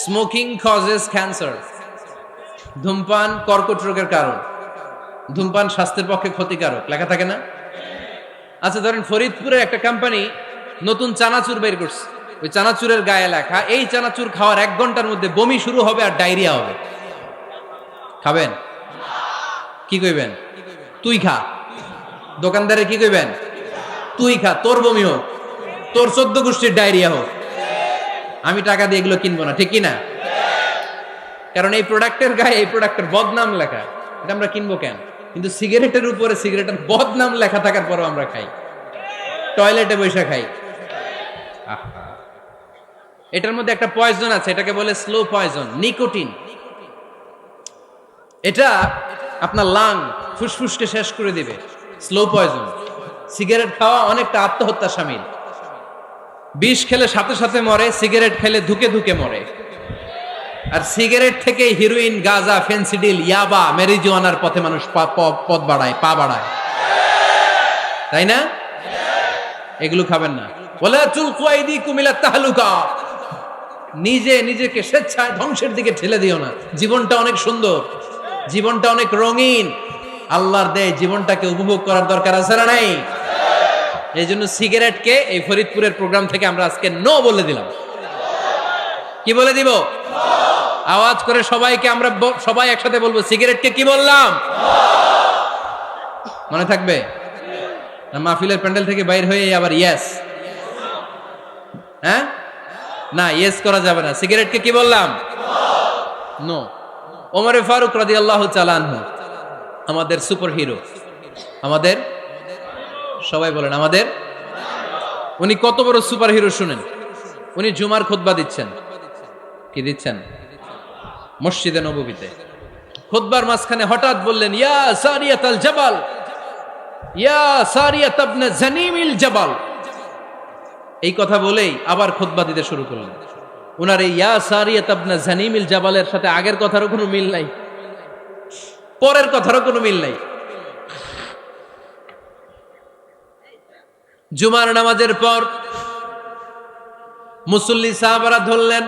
স্মোকিং কজেস ক্যান্সার। ধূমপান কর্কট রোগের কারণ, ধূমপান স্বাস্থ্যের পক্ষে ক্ষতিকারক, লেখা থাকে না? আচ্ছা, ধরেন ফরিদপুরের একটা কোম্পানি নতুন চানাচুর বের করছে, ওই চানাচুরের গায়ে লেখা, এই চানাচুর খাওয়ার 1 ঘন্টার মধ্যে বমি শুরু হবে আর ডায়রিয়া হবে। খাবেন? কি কইবেন? তুই খা। দোকানদারে কি কইবেন? তুই খা, তোর বমি হোক, তোর 14 গোষ্ঠীর ডায়রিয়া হোক, আমি টাকা দিয়ে এগুলো কিনবো না, ঠিক কি না? কারণ এই প্রোডাক্টের গায়ে এই প্রোডাক্টের বদনাম লেখা, এটা আমরা কিনবো কেন? কিন্তু সিগারেটের উপরে সিগারেটের বদনাম লেখা থাকার পরও আমরা খাই, টয়লেটে বসে খাই। এটার মধ্যে একটা পয়জন আছে, এটাকে বলে স্লো পয়জন, নিকোটিন। এটা আপনার লাং, ফুসফুসকে শেষ করে দিবে। Slow poison. সিগারেট খাওয়া অনেকটা আত্মহত্যা শামিল। বিষ খেলে সাথে সাথে মরে, সিগারেট খেলে ধুকে ধুকে মরে। আর সিগারেট থেকে হিরোইন, গাঁজা, ফেন্সিডিল, ইয়াবা, মেরিজুয়ানার পথে মানুষ পথ বাড়ায়, পা বাড়ায়, তাই না? এগুলো খাবেন না। ওয়ালা তুলকু আইদিকুম ইলা তাহলুকা। নিজেকে স্বেচ্ছায় ধ্বংসের দিকে ঠেলে দিও না। জীবনটা অনেক সুন্দর, জীবনটা অনেক রঙিন, আল্লাহর দেয় জীবনটাকে উপভোগ করার দরকার আছে না নাই? এই জন্য সিগারেটকে এই ফরিদপুরের প্রোগ্রাম থেকে আমরা আজকে নো বলে দিলাম। কি বলে দিব? আওয়াজ করে সবাইকে, আমরা সবাই একসাথে বলবো, সিগারেটকে কি বললাম? মনে থাকবে না? মাহফিলের প্যান্ডেল থেকে বাইর হয়ে আবার ইয়েস, হ্যাঁ, না ইয়েস করা যাবে না। সিগারেটকে কি বললাম? নো। ওমরে ফারুক রাদিয়াল্লাহু তাআলা আনহু আমাদের সুপার হিরো, আমাদের সবাই বলেন আমাদের, উনি কত বড় সুপার হিরো শুনেন। উনি জুমার খুতবা দিচ্ছেন, কি দিচ্ছেন? মসজিদে নববীতে খুতবার মাঝখানে হঠাৎ বললেন, ইয়া সারিয়াতাল জাবাল, ইয়া সারিয়াত ইবনে জানিমিল জাবাল। এই কথা বলেই আবার খুতবা দিতে শুরু করলেন। উনার এই ইয়া সারিয়াত ইবনে জানিমিল জাবালের সাথে আগের কথারও কোনো মিল নাই, পরের কথারও কোনো মিল নাই। জুমার নামাজের পর মুসল্লি সাহাবারা ধরলেন,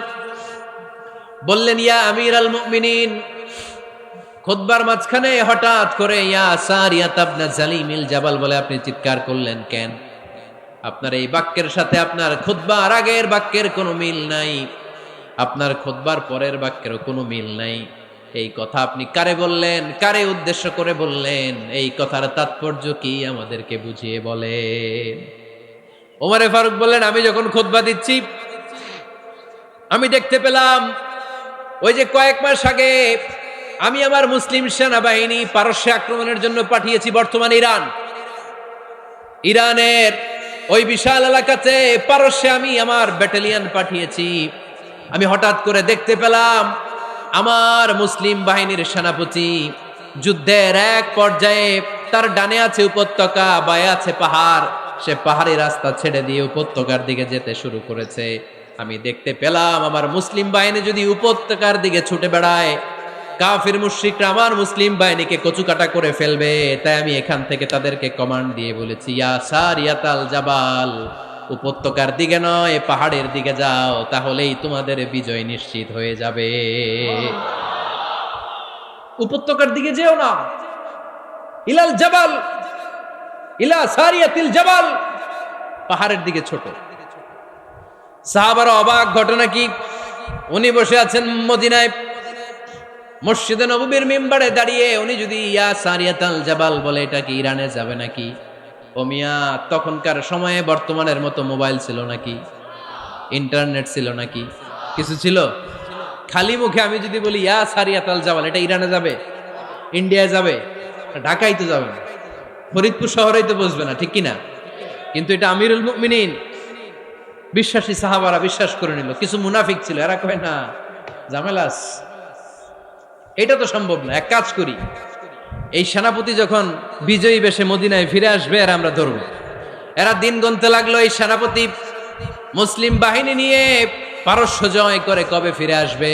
বললেন, ইয়া আমিরাল মুমিনিন। খুতবার মাঝখানে হঠাৎ করে ইয়া সারিয়াত ইবনে জালিমিল জাবাল বলে আপনি চিৎকার করলেন কেন? আপনার এই বাক্যের সাথে আপনার খুতবার আগের বাক্যের কোনো মিল নাই, আপনার খুতবার পরের বাক্যেরও কোনো মিল নাই। এই কথা আপনি কারে বললেন, কারে উদ্দেশ্য করে বললেন? এই কথার তাৎপর্য কি আমাদেরকে বুঝিয়ে বলেন। ওমরে ফারুক বললেন, আমি যখন খুতবা দিচ্ছি আমি দেখতে পেলাম ওই যে কয়েক মাস আগে আমি আমার মুসলিম সেনাবাহিনী পারস্যে আক্রমণের জন্য পাঠিয়েছি, বর্তমান ইরানের ওই বিশাল এলাকাতে পারস্যে আমি আমার ব্যাটালিয়ন পাঠিয়েছি। আমি হঠাৎ করে দেখতে পেলাম আমার মুসলিম বাহিনীর সেনাপতি যুদ্ধের এক পর্যায়ে তার ডানে আছে উপত্যকা, বায়ে আছে পাহাড়, সে পাহাড়ি রাস্তা ছেড়ে দিয়ে উপত্যকার দিকে যেতে শুরু করেছে। আমি দেখতে পেলাম আমার মুসলিম বাহিনী যদি উপত্যকার দিকে ছুটে বেড়ায়, কাফির মুশরিকরা আমার মুসলিম বাহিনীকে কচুকাটা করে ফেলবে। তাই আমি এখান থেকে তাদেরকে কমান্ড দিয়ে বলেছি, ইয়া সারিয়াতাল জাবাল, উপত্যকার দিকে নয় পাহাড়ের দিকে যাও, তাহলেই তোমাদের বিজয় নিশ্চিত হয়ে যাবে। উপত্যকার দিকে যেও না, ইলাল জাবাল, ইলা সারিয়াতিল জাবাল, পাহাড়ের দিকে ছোট। সাহাবারা অবাক, ঘটনা কি? উনি বসে আছেন মদিনায় মসজিদে নববীর মিম্বারে দাঁড়িয়ে, উনি যদি ইয়া সারিয়াতাল জাবাল বলে, এটা কি ইরানে যাবে নাকি? ও মিয়া, তখনকার সময়ে বর্তমানের মতো মোবাইল ছিল নাকি? ইন্টারনেট ছিল নাকি? কিছু ছিল? খালি মুখে আমি যদি বলি ইয়া সারিয়াতাল জাবাল, এটা ইরানে যাবে, ইন্ডিয়ায় যাবে, ঢাকায় তো যাবে না, ফরিদপুর শহরেই তো বসবে না, ঠিক কিনা? কিন্তু এটা আমিরুল মুমিনিন বিশ্বাসী সাহাবারা বিশ্বাস করে নিল। কিছু মুনাফিক ছিল, এরা কয় না ঝামেলাস, এটা তো সম্ভব না। এক কাজ করি, এই সেনাপতি যখন বিজয়ী বেশে মদিনায় ফিরে আসবে আর আমরা ধরব। এরা দিন গুনতে লাগলো, এই সেনাপতি মুসলিম বাহিনী নিয়ে পারস্য জয় করে কবে ফিরে আসবে।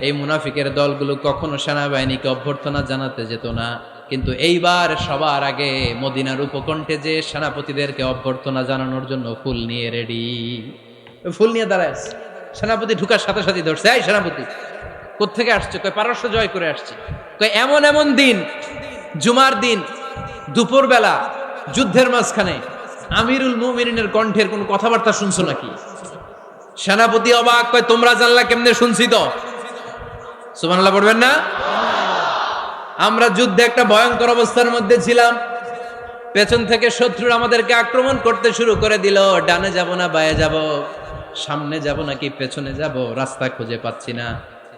এই মুনাফিকের দলগুলো কখনো সেনাবাহিনীকে অভ্যর্থনা জানাতে যেত না, কিন্তু এইবার সবার আগে মদিনার উপকণ্ঠে যে সেনাপতিদেরকে অভ্যর্থনা জানানোর জন্য ফুল নিয়ে রেডি। ফুল নিয়ে দাঁড়ায় সেনাপতি ঢুকার সাথে সাথে ধরছে, এই সেনাপতি কোত্থেকে আসছে? কয় পারস্য জয় করে আসছে। কয় এমন এমন দিন, জুমার দিন দুপুর বেলা যুদ্ধের মাঝখানে আমিরুল মুমিনিনের কণ্ঠের কোন কথাবার্তা শুনছো নাকি? সেনাপতি অবাক, কয় তোমরা জানলা কেমনে? শুনছি তো। সুবহানাল্লাহ পড়বেন না? আমরা যুদ্ধে একটা ভয়ঙ্কর অবস্থার মধ্যে ছিলাম, পেছন থেকে শত্রুরা আমাদেরকে আক্রমণ করতে শুরু করে দিল। ডানে যাব না বায়ে যাব, সামনে যাব নাকি পেছনে যাব, রাস্তা খুঁজে পাচ্ছি না।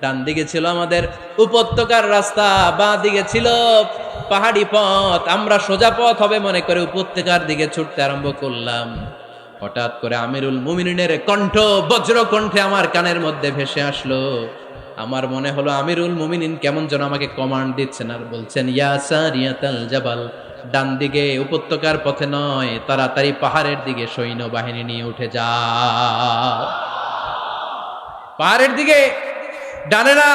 ডান দিকে ছিল আমাদের উপত্যকার রাস্তা, বাঁ দিকে ছিল পাহাড়ি পথ। আমরা সোজা পথ হবে মনে করে উপত্যকার দিকে ছুটতে আরম্ভ করলাম। হঠাৎ করে আমিরুল মুমিনিনের কণ্ঠ বজ্র কণ্ঠে আমার কানের মধ্যে ভেসে আসলো। আমার মনে হলো আমিরুল মুমিনিন কেমন যেন আমাকে কমান্ড দিচ্ছেন আর বলছেন, ইয়া সারিয়াতাল জাবাল, ডান দিকে উপত্যকার পথে নয়, তাড়াতাড়ি পাহাড়ের দিকে সৈন্য বাহিনী নিয়ে উঠে যাও। পাহাড়ের দিকে, ডানে না,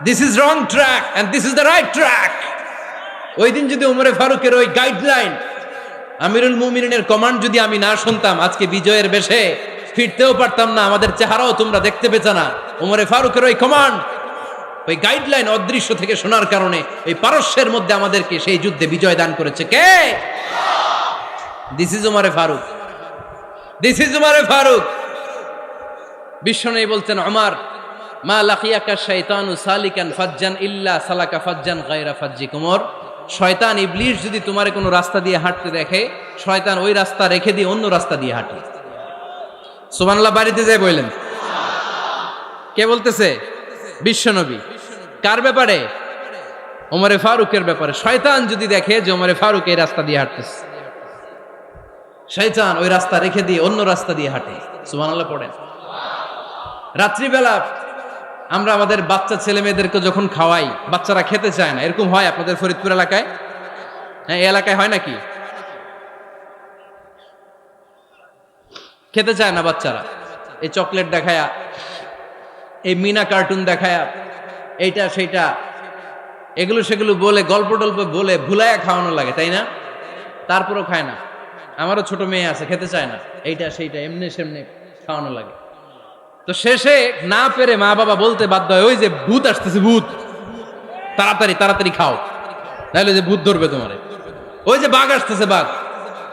this is wrong track and this is the right track. ওই দিন যদি ওমরে ফারুকের ওই গাইডলাইন, আমিরুল মুমিনিনের কমান্ড যদি আমি না শুনতাম, আজকে বিজয়ের বেশে ফিরতেও পারতাম না, আমাদের চেহারাও তোমরা দেখতে পেতে না। ওমরে ফারুকের ওই কমান্ড, ওই গাইডলাইন অদৃশ্য থেকে শোনার কারণে ওই পারস্যের মধ্যে আমাদেরকে সেই যুদ্ধে বিজয় দান করেছে কে? দিস ইজ ওমরে ফারুক, দিস ইজ ওমরে ফারুক। বিশ্বনবী বলতেন, ওমর, মা লাকিয়াকা শাইতানু সালিকান ফাজ্জান ইল্লা সালাকা ফাজ্জান গায়রা ফাজ্জিক। ওমর, শয়তান ইবলিস যদি তোমার কোনো রাস্তা দিয়ে হাঁটতে দেখে, শয়তান ওই রাস্তা রেখে দিয়ে অন্য রাস্তা দিয়ে হাঁটে। সুবহানাল্লাহ বাড়িতে যায় বললেন। কে বলতেছে? বিশ্বনবী। কার ব্যাপারে? ওমরে ফারুকের ব্যাপারে। শয়তান যদি দেখে যে ওমরে ফারুক এই রাস্তা দিয়ে হাঁটতেছে, শয়তান ওই রাস্তা রেখে দিয়ে অন্য রাস্তা দিয়ে হাঁটে। সুবহানাল্লাহ পড়েন। রাত্রিবেলা আমরা আমাদের বাচ্চা ছেলে মেয়েদেরকে যখন খাওয়াই, বাচ্চারা খেতে চায় না, এরকম হয় আপনাদের ফরিদপুর এলাকায়? হ্যাঁ, এই এলাকায় হয় নাকি? খেতে চায় না বাচ্চারা, এই চকলেট দেখায়া, এই মিনা কার্টুন দেখায়া, এইটা সেইটা এগুলো সেগুলো বলে, গল্প টল্প বলে ভুলাইয়া খাওয়ানো লাগে, তাই না? তারপরও খায় না। আমারও ছোট মেয়ে আছে, খেতে চায় না, এইটা সেইটা এমনি সেমনি খাওয়ানো লাগে। তো শেষে না পেরে মা বাবা বলতে বাধ্য হয়, ওই যে ভূত আসতেছে, ভূত, তাড়াতাড়ি তাড়াতাড়ি খাও, নাহলে যে ভূত ধরবে তোমারে। ওই যে বাঘ আসতেছে, বাঘ,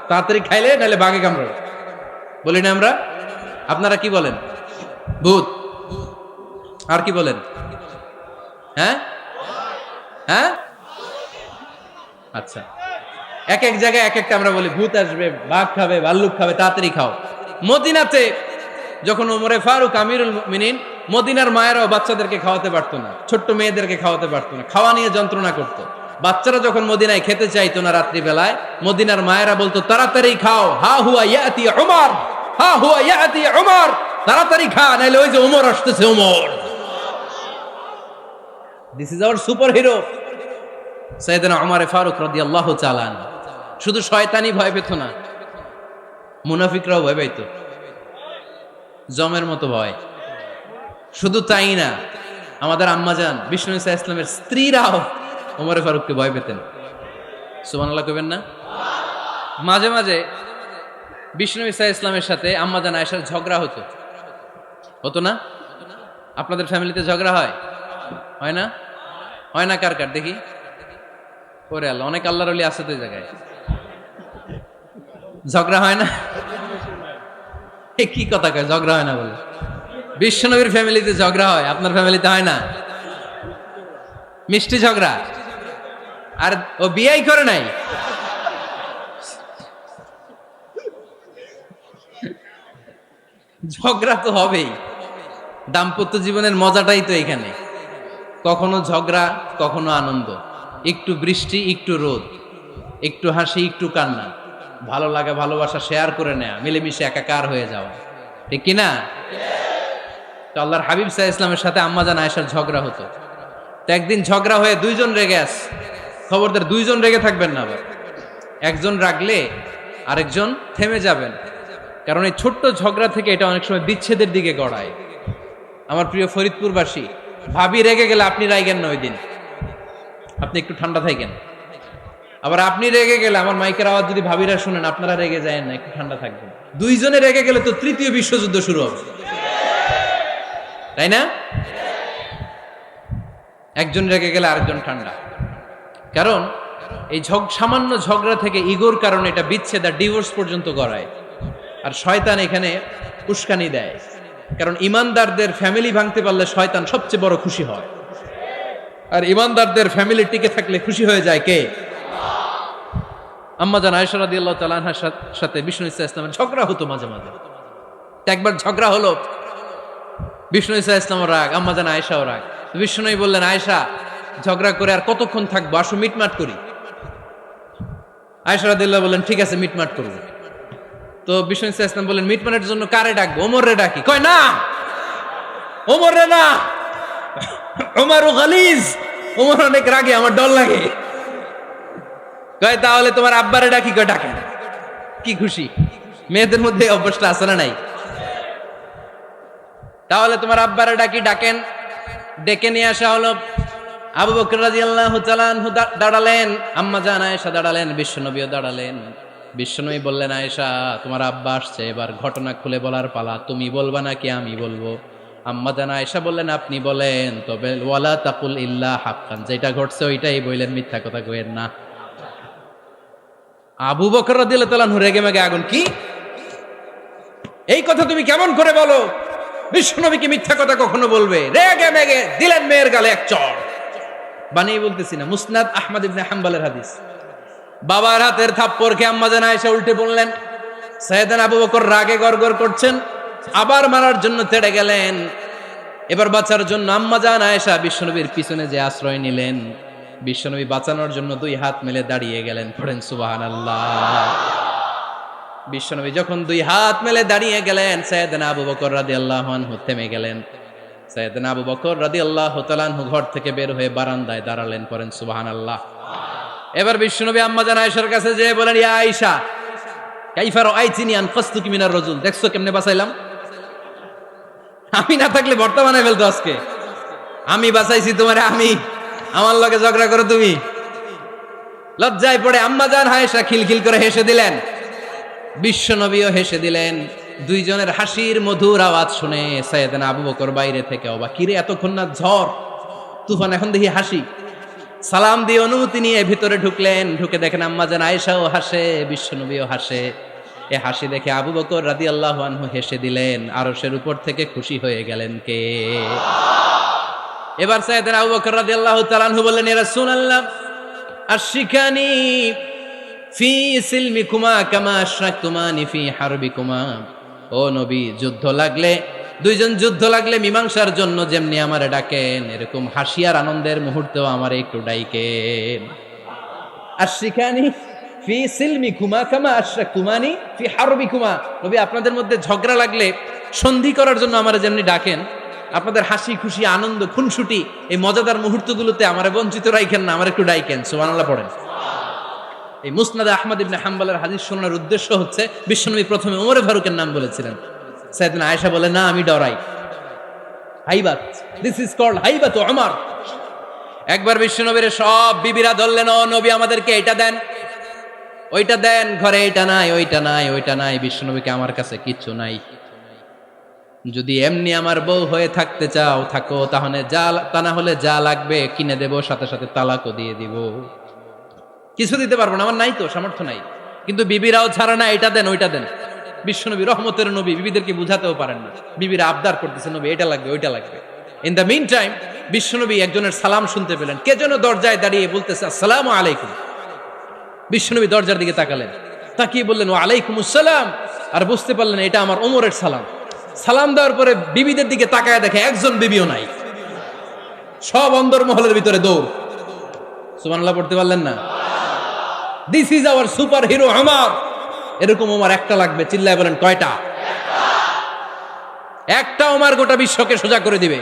তাড়াতাড়ি খাইলে নাহলে বাঘে কামড়াবে। বলি না আমরা? আপনারা কি বলেন? ভূত। আর কি বলেন? হ্যাঁ হ্যাঁ, আচ্ছা, এক এক জায়গায় এক একটা আমরা বলি, ভূত আসবে, বাঘ খাবে, ভাল্লুক খাবে, তাড়াতাড়ি খাও। মদিনাতে যখন ওমরে ফারুক আমিরুল মুমিনিন, মদিনার মায়েরাও বাচ্চাদেরকে খাওয়াতে পারতো না, ছোট্ট মেয়েদেরকে খাওয়াতে পারতো না, খাওয়া নিয়ে যন্ত্রণা করতো। বাচ্চারা যখন মদিনায় খেতে চাইতো না রাত্রিবেলায়, মদিনার মায়েরা বলতো তাড়াতাড়ি খাও, হা হুয়া ইয়াতি উমর, হা হুয়া ইয়াতি উমর, তাড়াতাড়ি খা, নাইলে ওই যে ওমর আসতেছে, Omar. This is our superhero Sayyidna Omar Farooq রাদিয়াল্লাহু তাআলা। শুধু শয়তানি ভয় পেত না, মুনাফিকরাও ভয় পাইতো, জমের মতো ভয়। শুধু তাই না, আমাদের আম্মাজান বিষ্ণু ইসা ইসলামের স্ত্রীরাও ওমর ফারুককে ভয় পেতেন। সুবহানাল্লাহ কইবেন না? মাঝে মাঝে বিষ্ণু ইসা ইসলামের সাথে আম্মাজান আয়েশার ঝগড়া হতো, হতো না? আপনাদের ফ্যামিলিতে ঝগড়া হয়? হয় না? হয় না? কার কার দেখি? ওরে আল্লাহ, অনেক আল্লাহর ওলি আছে তো এই জায়গায়। ঝগড়া হয় না? কি কথা কয়, ঝগড়া হয় না বলে? বিশ্বনবীর ফ্যামিলিতে ঝগড়া হয়, আপনার ফ্যামিলিতে হয় না? মিষ্টি ঝগড়া। আর ও বিয়েই করে নাই। ঝগড়া তো হবেই, দাম্পত্য জীবনের মজাটাই তো এখানে। কখনো ঝগড়া, কখনো আনন্দ, একটু বৃষ্টি, একটু রোদ, একটু হাসি, একটু কান্না, ভালো লাগা ভালোবাসা শেয়ার করে নেয়া, মিলেমিশে একাকার হয়ে যাওয়া, ঠিক কিনা? তো আল্লাহর হাবিব সাল্লাল্লাহু আলাইহি ইসলামের সাথে আম্মাজান আয়েশার ঝগড়া হতো। তো একদিন ঝগড়া হয়ে দুইজন রেগে আছে। খবরদার, দুইজন রেগে থাকবেন না আবার। একজন রাগলে আরেকজন থেমে যাবেন, কারণ এই ছোট্ট ঝগড়া থেকে এটা অনেক সময় বিচ্ছেদের দিকে গড়ায়। আমার প্রিয় ফরিদপুরবাসী, ভাবি রেগে গেলে আপনি রাইগেন না, ওই দিন আপনি একটু ঠান্ডা থাকেন। আবার আপনি রেগে গেলে, আমার মাইকের আওয়াজ যদি ভাবিরা শুনেন, আপনারা রেগে যায় না, একটু ঠান্ডা থাকবেন। দুইজনে রেগে গেলে তো তৃতীয় বিশ্বযুদ্ধ শুরু হবে, তাই না? একজন রেগে গেলে আরেকজন ঠান্ডা। কারণ এই সামান্য ঝগড়া থেকে ইগোর কারণে এটা বিচ্ছেদ আর ডিভোর্স পর্যন্ত গড়ায়। আর শয়তান এখানে উস্কানি দেয়, কারণ ইমানদারদের ফ্যামিলি ভাঙতে পারলে শয়তান সবচেয়ে বড় খুশি হয়। আর ইমানদারদের ফ্যামিলি টিকে থাকলে খুশি হয়ে যায় কে? আম্মাজান আয়েশা রাদিয়াল্লাহু তাআলা আনহার সাথে বিষ্ণু ইসা ইসলামের ঝগড়া হতো মাঝে মাঝে। একবার ঝগড়া হলো, বিষ্ণু ইসা ইসলামও রাগ, আম্মাজান আয়েশাও রাগ। বিষ্ণুই বললেন, আয়েশা, ঝগড়া করে আর কতক্ষণ থাকবো, আসো মিটমাট করি। আয়েশা রাদিয়াল্লাহু বললেন, ঠিক আছে, মিটমাট করব। তো বিষ্ণু ইসা ইসলাম বললেন, মিটমাটের জন্য কারে ডাকবো? ওমর রে ডাকি। কয় না, ওমর রে না, ওমর গালিজ, ওমর অনেক রাগে, আমার ডর লাগে। কয় তাহলে তোমার আব্বারে ডাকি। কয় ডাকেন। কি খুশি! মেয়েদের মধ্যে অভ্যাসটা আছে না নাই? তাহলে তোমার আব্বারে ডাকি, ডাকেন। ডেকে নিয়ে আসা হলো। আবু বকর রাদিয়াল্লাহু তাআলা আনহু দাঁড়ালেন, আম্মাজান আয়েশা দাঁড়ালেন, বিশ্বনবীও দাঁড়ালেন। বিশ্বনবী বললেন, আয়েশা, তোমার আব্বা আসছে, এবার ঘটনা খুলে বলার পালা। তুমি বলবা নাকি আমি বলবো? আম্মাজান আয়েশা বললেন, আপনি বলেন, তবে ওয়ালা তাকুল ইল্লা হাক্কান, যেটা ঘটছে ওইটাই বললেন, মিথ্যা কথা কইেন না। আবু বকর রাদিয়াল্লাহু তাআলা রেগে মেগে আগুন। কি এই কথা তুমি কেমন করে বলো? বিশ্বনবীকে মিথ্যা কথা কখনো বলবে? রেগে মেগে দিলেন মেয়ের গালে এক চড়। বানিয়ে বলতেছি না, মুসনাদ আহমদ ইবনে হাম্বলের হাদিস। বাবার হাতের থাপ্পড় খেয়ে আম্মাজান আয়েশা উল্টে পড়লেন। সাইয়েদনা আবু বকর রাগে গড়গড় করছেন, আবার মারার জন্য তেড়ে গেলেন। এবার বাঁচার জন্য আম্মা জান আয়েশা বিশ্বনবীর পিছনে যে আশ্রয় নিলেন, বিশ্বনবী বাঁচানোর জন্য দুই হাত মেলে দাঁড়িয়ে গেলেন। পড়েন সুবহানাল্লাহ। বিশ্বনবী যখন দুই হাত মেলে দাঁড়িয়ে গেলেন, সাইয়েদনা আবু বকর রাদিয়াল্লাহু আনহু থেমে গেলেন। সাইয়েদনা আবু বকর রাদিয়াল্লাহু তাআলা আনহু ঘর থেকে বের হয়ে বারান্দায় দাঁড়ালেন। পড়েন সুবহানাল্লাহ। এবার বিশ্বনবী আম্মা জান আয়েশার কাছে যেয়ে বলেন, ইয়া আয়েশা কাইফা রাআইতিনি আনকাসতুকি মিনার রাজুল, দেখছো কেমনে বাঁচাইলাম? আমি না থাকলে ভর্তা বানাই ফেলতো আজকে। আমি বাঁচাইছি তোমারে, আমি আমার লগে ঝগড়া করো তুমি। লজ্জায় পড়ে আম্মা জান আয়েশা খিলখিল করে হেসে দিলেন, বিশ্বনবীও হেসে দিলেন। দুইজনের হাসির মধুর আওয়াজ শুনে সাইয়েদনা আবু বকর বাইরে থেকে অবাক, কিরে এতক্ষণ না ঝড় তুফান, এখন দেখি হাসি। সালাম দিয়ে অনুমতি নিয়ে ভিতরে ঢুকলেন। ঢুকে দেখেন আম্মা জান আয়েশাও হাসে, বিশ্বনবীও হাসে। এ হাসি দেখে আবু বকর রাদিয়াল্লাহু আনহু হেসে দিলেন। আরশের উপর থেকে খুশি হয়ে গেলেন কে? এবার সাইয়েদনা আবু বকর রাদিয়াল্লাহু তাআলা আনহু বললেন, ইয়া রাসূলুল্লাহ আশরিকানি ফি সিলমিকুমা কামা আশরাকতুমানি ফি হারবিকুমা। ও নবী, যুদ্ধ লাগলে, দুইজন যুদ্ধ লাগলে মীমাংসার জন্য যেমনি আমারে ডাকেন, এরকম হাসি আর আনন্দের মুহূর্তেও আমারে একটু ডাইকেন। আশরিকানি ফি সিলমিকুমা কামা আশরাকতুমানি ফি হারবিকুমা। নবী, আপনাদের মধ্যে ঝগড়া লাগলে সন্ধি করার জন্য আমারে যেমনি ডাকেন, আপনাদের হাসি খুশি আনন্দ খুনসুটি এই মজাদার মুহূর্তগুলোতে আমারে বঞ্চিত রাখেন না, আমার একটু ডাইকেন। সুবহানাল্লাহ পড়েন। এই মুসনাদে আহমদ ইবনে হাম্বলের হাদিস শোনার উদ্দেশ্য হচ্ছে, বিশ্বনবী প্রথমে ওমরে ফারুকের নাম বলেছিলেন। সাইয়েদনা আয়েশা বলে, না আমি ডরাই, হাইবাত, দিস ইজ কল্ড হাইবাত ওমর। একবার বিশ্বনবীর সব বিবিরা ধরলেন, ও নবী আমাদেরকে এটা দেন ওইটা দেন, ঘরে এটা নাই ওইটা নাই ওইটা নাই, বিশ্বনবীকে আমার কাছে কিচ্ছু নাই, যদি এমনি আমার বউ হয়ে থাকতে চাও থাকো, তাহলে তা না হলে যা লাগবে কিনে দেব, সাথে সাথে তালাকও দিয়ে দিব। কিছু দিতে পারবো না, আমার নাই তো, সামর্থ্য নাই। কিন্তু বিবিরাও ছাড়া না, এটা দেন ওইটা দেন। বিশ্বনবী রহমতের নবী, বিবিদেরকে বুঝাতেও পারেন না, বিবিরা আবদার করতেছে নবী এটা লাগবে ওইটা লাগবে। ইন দ্য মিন টাইম বিশ্বনবী একজনের সালাম শুনতে পেলেন, কে যেন দরজায় দাঁড়িয়ে বলতেছে আসসালামু আলাইকুম। বিশ্বনবী দরজার দিকে তাকালেন, তাকিয়ে বললেন ওয়া আলাইকুমুস সালাম, আর বুঝতে পারলেন এটা আমার ওমরের সালাম। সালাম দেওয়ার পরে বিবিদের দিকে তাকায় দেখে একজন বিবিও নাই, সব অন্দরমহলের ভিতরে দৌড়। সুবহানাল্লাহ পড়তে পারলেন না? This is our super hero Omar. এরকম ওমর একটা লাগবে, চিল্লায় বলেন কয়টা? একটা ওমর গোটা বিশ্বকে সোজা করে দিবে।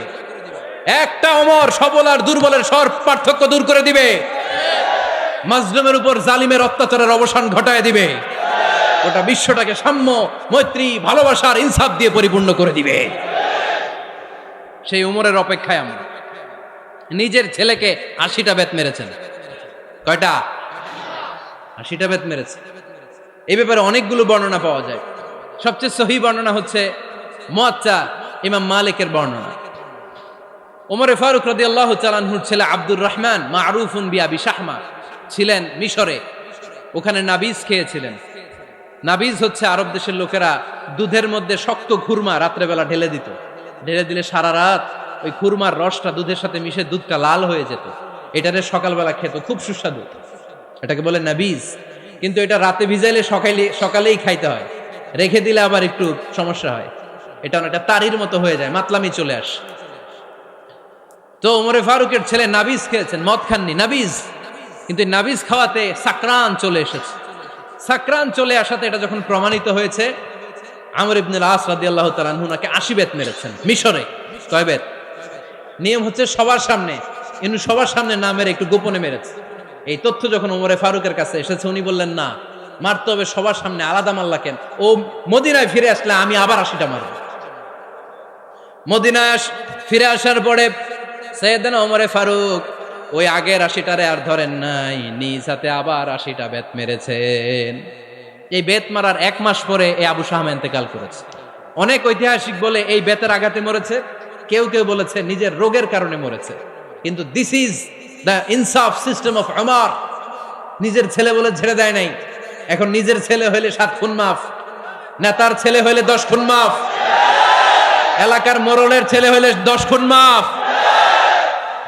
একটা ওমর সবল আর দুর্বলের সব পার্থক্য দূর করে দিবে। মাজলুমের উপর জালিমের অত্যাচারের অবসান ঘটায় দিবে। গোটা বিশ্বটাকে সাম্য, মৈত্রী, ভালোবাসার ইনসাফ দিয়ে পরিপূর্ণ করে দিবে। সেই ওমরের অপেক্ষায় আমরা। নিজের ছেলেকে 80টা বেত মেরেছেন। কয়টা? 80টা বেত মেরেছে। এই ব্যাপারে অনেকগুলো বর্ণনা পাওয়া যায়। সবচেয়ে সহিহ বর্ণনা হচ্ছে মুয়াত্তা ইমাম মালিকের বর্ণনা। ওমরে ফারুক রাদিয়াল্লাহু তাআলা আনহুর ছেলে আব্দুর রহমান মারুফুন বিআবি শাহমা ছিলেন মিশরে। ওখানে নাবিজ খেয়েছিলেন। নাবিজ হচ্ছে আরব দেশের লোকেরা দুধের মধ্যে শক্ত খুরমা রাত্রেবেলা ঢেলে দিত। ঢেলে দিলে সারা রাত ওই খুরমার রসটা দুধের সাথে মিশে দুধটা লাল হয়ে যেত। এটারে সকালবেলা খেত, খুব সুস্বাদু, এটাকে বলে নাবিজ। কিন্তু এটা রাতে ভিজাইলে সকালেই খাইতে হয়, রেখে দিলে আবার একটু সমস্যা হয়। এটা অনেকটা তারির মতো হয়ে যায়, মাতলামি চলে আসে। তো ওমরে ফারুকের ছেলে নাবিজ খেয়েছেন, মদ খাননি, নাবিজ। কিন্তু নাবিজ খাওয়াতে সাকরান চলে এসেছে। সাকরান চলে আসাতে এটা যখন প্রমাণিত হয়েছে, আমর ইবনুল আস রাদিয়াল্লাহু তাআলা আনহু নাকি 80 বেত মেরেছেন মিশরে। কয় বেত? নিয়ম হচ্ছে সবার সামনে, কিন্তু সবার সামনে না মেরে একটু গোপনে মেরেছে। এই তথ্য যখন ওমরে ফারুকের কাছে এসেছে, উনি বললেন না, মারতে হবে সবার সামনে, আলাদা মারলা কেন? ও মদিনায় ফিরে আসলে আমি আবার 80টা মারব। মদিনায় ফিরে আসার পরে সাইয়েদনা ওমরে ফারুক ওই আগের 80টারে আর ধরেন নাই, নিজ হাতে আবার 80টা বেত মেরেছেন। এই বেত মারার 1 মাস পরে এই আবু শাহমা ইন্তেকাল করেছে। অনেক ঐতিহাসিক বলে এই বেতের আঘাতে মরেছে, কেউ কেউ বলেছে নিজের রোগের কারণে মরেছে। কিন্তু দিস ইজ দ্য ইনসাফ সিস্টেম অফ ওমর। নিজের ছেলে বলে ছেড়ে দেয় নাই। এখন নিজের ছেলে হইলে 7 খুন মাফ, নেতার ছেলে হইলে 10 খুন মাফ, এলাকার মোড়লের ছেলে হইলে 10 খুন মাফ।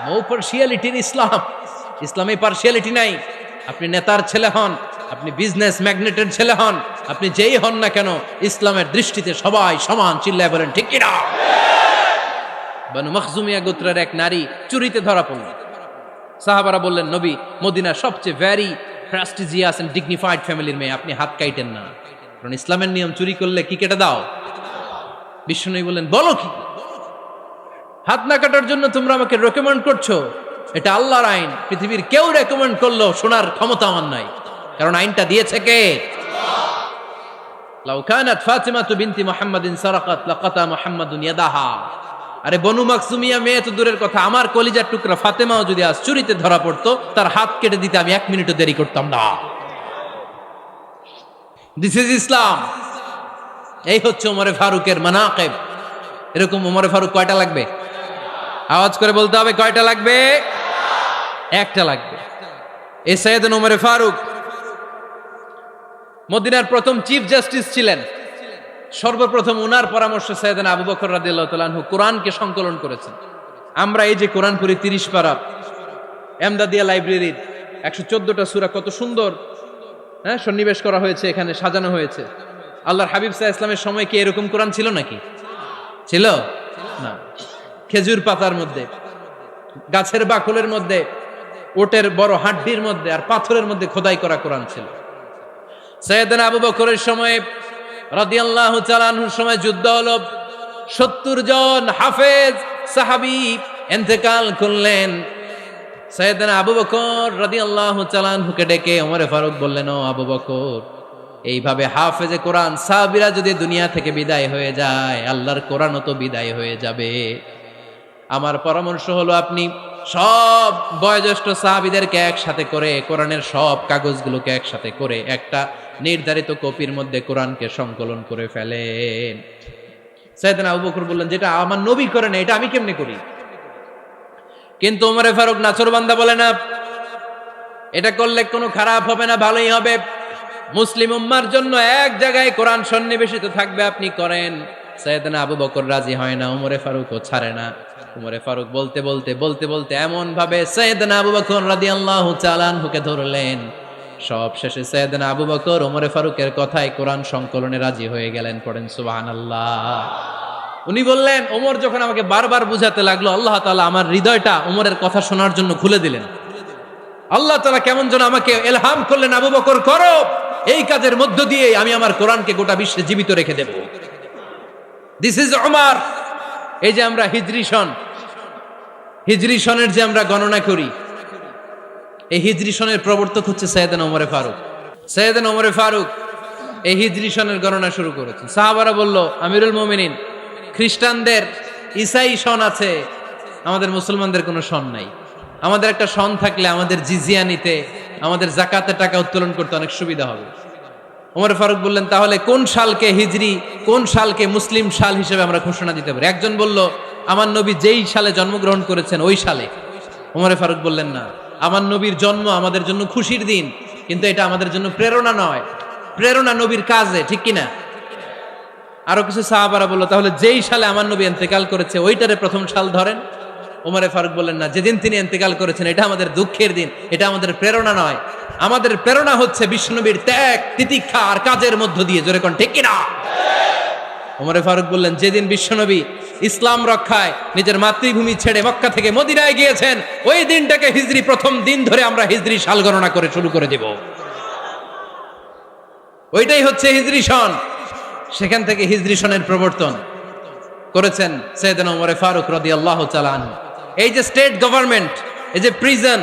নো পার্সিয়ালিটি ইন ইসলাম। ইসলামে পার্সিয়ালিটি নাই। আপনি নেতার ছেলে হন, আপনি বিজনেস ম্যাগনেটের ছেলে হন, আপনি যেই হন না কেন, ইসলামের দৃষ্টিতে সবাই সমান। চিল্লায় বলেন ঠিক কিনা? বানু মখজুমিয়া গোত্রের এক নারী চুরিতে ধরা পড়ল। সাহাবারা বললেন, নবী, মদিনার সবচেয়ে ভ্যারি প্রেস্টিজিয়াস এন্ড ডিগনিফাইড ফ্যামিলির মেয়ে, আপনি হাত কাইটেন না, কারণ ইসলামের নিয়ম চুরি করলে কি কেটে দাও। বিশ্বনবী বললেন, বলো কি, হাত না কাটার জন্য তোমরা আমাকে রেকমেন্ড করছো? এটা আল্লাহর আইন, পৃথিবীর কেউ রেকমেন্ড করলো শোনার ক্ষমতা আমার নাই, কারণ আইনটা দিয়েছে কে? লাউ কানাত ফাতিমাতু বিনতি মুহাম্মাদিন সারাকাত লাকাতা মুহাম্মাদুন ইয়াদাহা। আরে বনু মাকসুমিয়া মেয়ে তো দূরের কথা, আমার কলিজার টুকরা ফাতেমাও যদি আজ চুরিতে ধরা পড়তো, তার হাত কেটে দিতে আমি 1 মিনিটও দেরি করতাম না। দিস ইজ ইসলাম। এই হচ্ছে ওমরে ফারুকের মানাকিব। এরকম ওমরে ফারুক কয়টা লাগবে? আওয়াজ করে বলতে হবে, কয়টা লাগবে? একটা লাগবে। এই সাইয়েদনা ওমরে ফারুক মদিনার প্রথম চিফ জাস্টিস ছিলেন। সর্বপ্রথম উনার পরামর্শে সাইয়েদনা আবু বকর রাদিয়াল্লাহু তাআলা আনহু কোরআনকে সংকলন করেছেন। আমরা এই যে কোরআন পড়ি 30 পারা, এমদাদিয়া লাইব্রেরির 114টা সূরা, কত সুন্দর সন্নিবেশ করা হয়েছে, এখানে সাজানো হয়েছে। আল্লাহর হাবিব সাল্লাল্লাহু আলাইহি ওয়াসাল্লামের সময় কি এরকম কোরআন ছিল নাকি? ছিল না। খেজুর পাতার মধ্যে, গাছের বাকলের মধ্যে, ওটের বড় হাড্ডির মধ্যে আর পাথরের মধ্যে খোদাই করা কোরআন ছিল। সাইয়েদনা আবু বকরের সময় রাদিয়াল্লাহু তাআলা আনহুর সময় যুদ্ধ হলো, 70 জন হাফেজ সাহাবী ইন্তেকাল করলেন। সাইয়েদনা আবু বকর রাদিয়াল্লাহু তাআলা আনহুকে ডেকে ওমরে ফারুক বললেন, ও আবু বকর, এইভাবে হাফেজে কোরআন সাহাবীরা যদি দুনিয়া থেকে বিদায় হয়ে যায়, আল্লাহর কোরআনও তো বিদায় হয়ে যাবে। আমার পরামর্শ হলো, আপনি সব বয়োজ্যেষ্ঠ সাহাবীদেরকে একসাথে করে কোরআনের সব কাগজগুলোকে একসাথে করে একটা নির্ধারিত কপির মধ্যে কোরআনকে সংকলন করে ফেলেন। সাইয়েদনা আবু বকর বললেন, যেটা আমার নবী করে না, এটা আমি কেমনে করি? কিন্তু ওমরে ফারুক নাছরবান্দা বলে না, এটা করলে কোনো খারাপ হবে না, ভালোই হবে। মুসলিম উম্মার জন্য এক জায়গায় কোরআন সন্নিবেশিত থাকবে, আপনি করেন। সাইয়েদনা আবু বকর রাজি হয় না, ওমরে ফারুকও ছাড়ে না। ওমরে ফারুক বলতে বলতে বলতে বলতে এমন ভাবে সাইয়েদনা আবু বকর রাদিয়াল্লাহু তাআলা আনহুকে ধরলেন, সব শেষে সাইয়েদনা আবু বকর ওমরে ফারুকের কথায় কোরআন সংকলনে রাজি হয়ে গেলেন। পড়েন সুবহানাল্লাহ। উনি বললেন, ওমর যখন আমাকে বারবার বুঝাতে লাগলো, আল্লাহ তাআলা আমার হৃদয়টা ওমরের কথা শোনার জন্য খুলে দিলেন। আল্লাহ তাআলা কেমন যেন আমাকে ইলহাম করলেন, আবু বকর করো, এই কাজের মধ্য দিয়ে আমি আমার কোরআনকে গোটা বিশ্বে জীবিত রেখে দেব। This is Omar. এই যে আমরা হিজরি সনের যে আমরা গণনা করি, এই হিজরি সনের প্রবর্তক হচ্ছে সাইয়েদনা ওমরে ফারুক। সাইয়েদনা ওমরে ফারুক এই হিজরি সনের গণনা শুরু করেছেন। সাহাবারা বলল, আমিরুল মুমিনিন, খ্রিস্টানদের ঈসাই সন আছে, আমাদের মুসলমানদের কোনো সন নাই। আমাদের একটা সন থাকলে আমাদের জিজিয়া নিতে, আমাদের যাকাতের টাকা উত্তোলন করতে অনেক সুবিধা হবে। ওমর ফারুক বললেন, তাহলে কোন সালকে হিজরি, কোন সালকে মুসলিম সাল হিসেবে আমরা ঘোষণা দিতে পারি? একজন বলল, আমার নবী যেই সালে জন্মগ্রহণ করেছেন ওই সালে। ওমর ফারুক বললেন, না, আমার নবীর জন্ম আমাদের জন্য খুশির দিন, কিন্তু এটা আমাদের জন্য প্রেরণা নয়, প্রেরণা নবীর কাজে, ঠিক কিনা? আরো কিছু সাহাবারা বলল, তাহলে যেই সালে আমার নবী ইন্তেকাল করেছে ওইটারে প্রথম সাল ধরেন। ওমর ফারুক বললেন, না, যেদিন তিনি ইন্তেকাল করেছেন এটা আমাদের দুঃখের দিন, এটা আমাদের প্রেরণা নয়। আমাদের প্রেরণা হচ্ছে বিশ্বনবীর ত্যাগ, তিতিক্ষা আর কাজের মধ্য দিয়ে। জোরে কোন ঠিক কিনা? ওমর ফারুক বললেন, যেদিন বিশ্বনবী ইসলাম রক্ষায় নিজের মাতৃভূমি ছেড়ে মক্কা থেকে মদিনায় গিয়েছেন, ওই দিনটাকে হিজরি প্রথম দিন ধরে আমরা হিজরি সাল গণনা করে শুরু করে দেব। ওইটাই হচ্ছে হিজরি সন। সেখান থেকে হিজরি সনের প্রবর্তন করেছেন সাইয়েদনা ওমর ফারুক রাদিয়াল্লাহু তাআলা আনহু। এই যে স্টেট গভর্নমেন্ট, এই যে প্রিজন,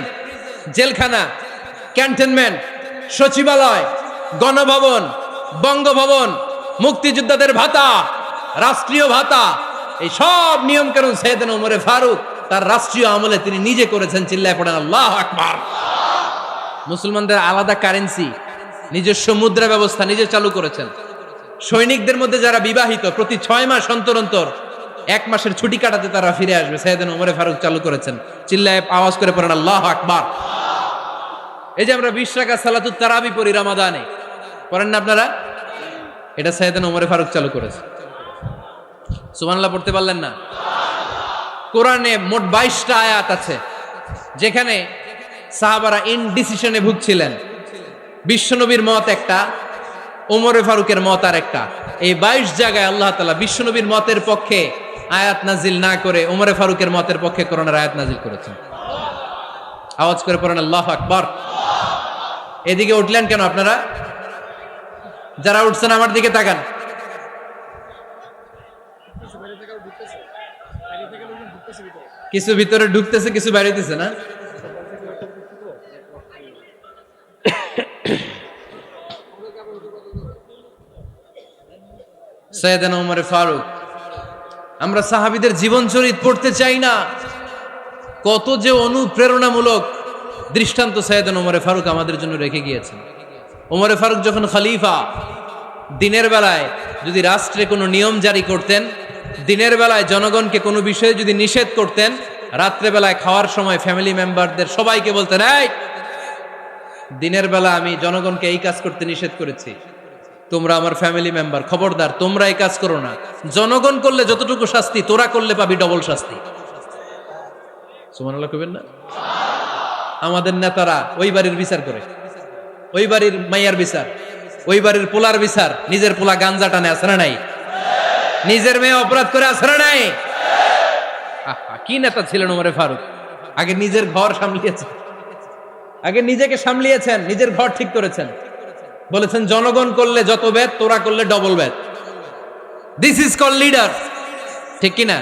জেলখানা, ক্যান্টনমেন্ট, সচিবালয়, গণভবন, বঙ্গভবন, মুক্তিযোদ্ধাদের ভাতা, রাষ্ট্রীয় ভাতা, এই সব নিয়ম কানুন সাইয়েদনা ওমর ফারুক তার রাষ্ট্রীয় আমলে তিনি নিজে করেছেন। চিল্লায় পড়েন আল্লাহু আকবার। মুসলমানদের আলাদা কারেন্সি, নিজস্ব মুদ্রা ব্যবস্থা নিজে চালু করেছেন। সৈনিকদের মধ্যে যারা বিবাহিত, প্রতি 6 মাস অন্তর অন্তর 1 মাসের ছুটি কাটাতে তারা ফিরে আসবে, সাইয়েদনা ওমর ফারুক চালু করেছেন। চিল্লায় আওয়াজ করে পড়েন আল্লাহু আকবার। এই যে আমরা 20 রাকাত সালাতুত তারাবি পড়ি রমাদানে, পড়েন না আপনারা? এটা সাইয়েদনা ওমর ফারুক চালু করেছে। সুবহানাল্লাহ পড়তে পারলেন না? কোরআনে মোট 22টা আয়াত আছে যেখানে সাহাবারা ইনডিসিশনে ভুগছিলেন। বিশ্বনবীর মত একটা, ওমর ফারুকের মত আর একটা। এই 22 জায়গায় আল্লাহ তাআলা বিশ্বনবীর মতের পক্ষে আয়াত নাজিল না করে ওমরে ফারুকের মতের পক্ষে করোনার আয়াত নাজিল করেছেন। আওয়াজ করে পড়েন আল্লাহু আকবার। এদিকে উঠলেন কেন আপনারা? যারা উঠছেন আমার দিকে তাকান। কিছু ভিতরে ঢুকতেছে, কিছু বাইরেতেছে না? সাইয়েদনা ওমর ফারুক, আমরা সাহাবীদের জীবন চরিত পড়তে চাই না? কত যে অনুপ্রেরণামূলক দৃষ্টান্ত সাইয়েদনা ওমর ফারুক আমাদের জন্য রেখে গিয়েছেন। ওমর ফারুক যখন খলিফা, দিনের বেলায় যদি রাষ্ট্রে কোনো নিয়ম জারি করতেন, দিনের বেলায় জনগণকে কোনো বিষয়ে যদি নিষেধ করতেন, রাত্রে বেলায় খাওয়ার সময় ফ্যামিলি মেম্বারদের সবাইকে বলতেন, এই দিনের বেলা আমি জনগণকে এই কাজ করতে নিষেধ করেছি, তোমরা আমার ফ্যামিলি মেম্বার, খবরদার তোমরা এই কাজ করো না। জনগণ করলে যতটুকু শাস্তি, তোরা করলে পাবি ডবল শাস্তি। সুবহানাল্লাহ কইবেন না? আমাদের নেতারা ওই বাড়ির বিচার করে, ওই বাড়ির মাইয়ার বিচার, ওই বাড়ির পোলার বিচার, নিজের পোলা গাঞ্জা টানে, আছে না নাই? নিজের মেয়ে অপরাধ করে, আছে না নাই? কি নেতা ছিলেন ওমর ফারুক! আগে নিজের ঘর সামলিয়েছেন, আগে নিজেকে সামলিয়েছেন, নিজের ঘর ঠিক করেছেন। বলেছেন জনগণ করলে যত বেদ, তোরা করলে double Veda. This is call leader, ঠিক কিনা?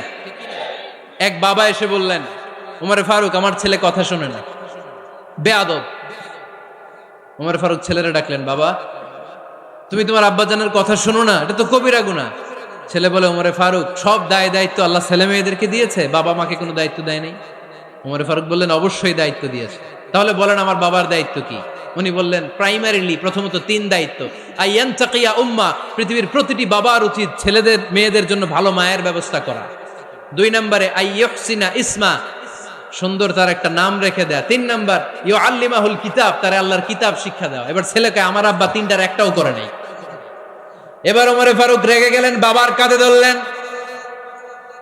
এক বাবা এসে বললেন, ওমর ফারুক আমার ছেলে কথা শোনে না, বেয়াদব। ওমর ফারুক ছেলেরা ডাকলেন, বাবা তুমি তোমার আব্বাজানের কথা শোনো না, এটা তো কবিরা গুনাহ। ছেলে বলে, ওমর ফারুক সব দায় দায়িত্ব আল্লাহ ছেলে মেয়েদেরকে দিয়েছে, বাবা মাকে কোনো দায়িত্ব দেয় নাই। ওমর ফারুক বললেন, অবশ্যই দায়িত্ব দিয়েছে। তাহলে বলেন আমার বাবার দায়িত্ব কি? উনি বললেন, প্রাইমারিলি প্রথমত 3 দায়িত্ব। আইয়ান তাকিয়া উম্মা, পৃথিবীর প্রতিটি বাবার উচিত ছেলেদের মেয়েদের জন্য ভালো মায়ের ব্যবস্থা করা। 2 নম্বরে আইয়ুহসিনা ইসমা, সুন্দর তার একটা নাম রেখে দেয়া। 3 নাম্বার ইউআল্লিমাহুল কিতাব, তার আল্লাহর কিতাব শিক্ষা দেওয়া। এবার ছেলেকে আমার আব্বা 3টার একটাও করে নাই। এবার ওমর ফারুক রেগে গেলেন, বাবার কাঁধে ধরলেন,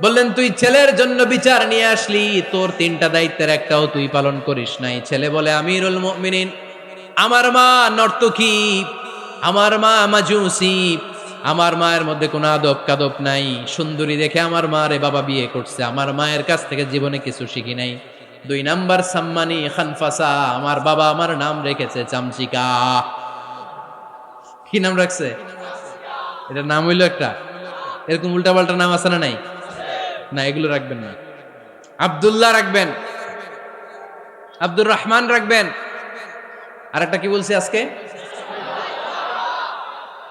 বললেন তুই ছেলের জন্য বিচার নিয়ে আসলি, তোর 3টা দায়িত্বের একটাও তুই পালন করিস নাই। ছেলে বলে, আমিরুল মুমিনিন আমার মা নর্তকী, আমার মা মাজুসি, আমার মায়ের মধ্যে কোনো আদব কাদব নাই, সুন্দরী দেখে আমার মা রে বাবা বিয়ে করছে, আমার মায়ের কাছ থেকে জীবনে কিছু শিখি নাই। 2 নাম্বার সাম্মানি খানফাসা, আমার বাবা আমার নাম রেখেছে চামচিকা। কি নাম রাখছে? এটার নাম হইলো একটা, এরকম উল্টাপাল্টা নাম আছে না নাই? না, এগুলো রাখবেন না। আব্দুল্লাহ রাখবেন, আব্দুর রহমান রাখবেন, আর একটা কি বলছি আজকে?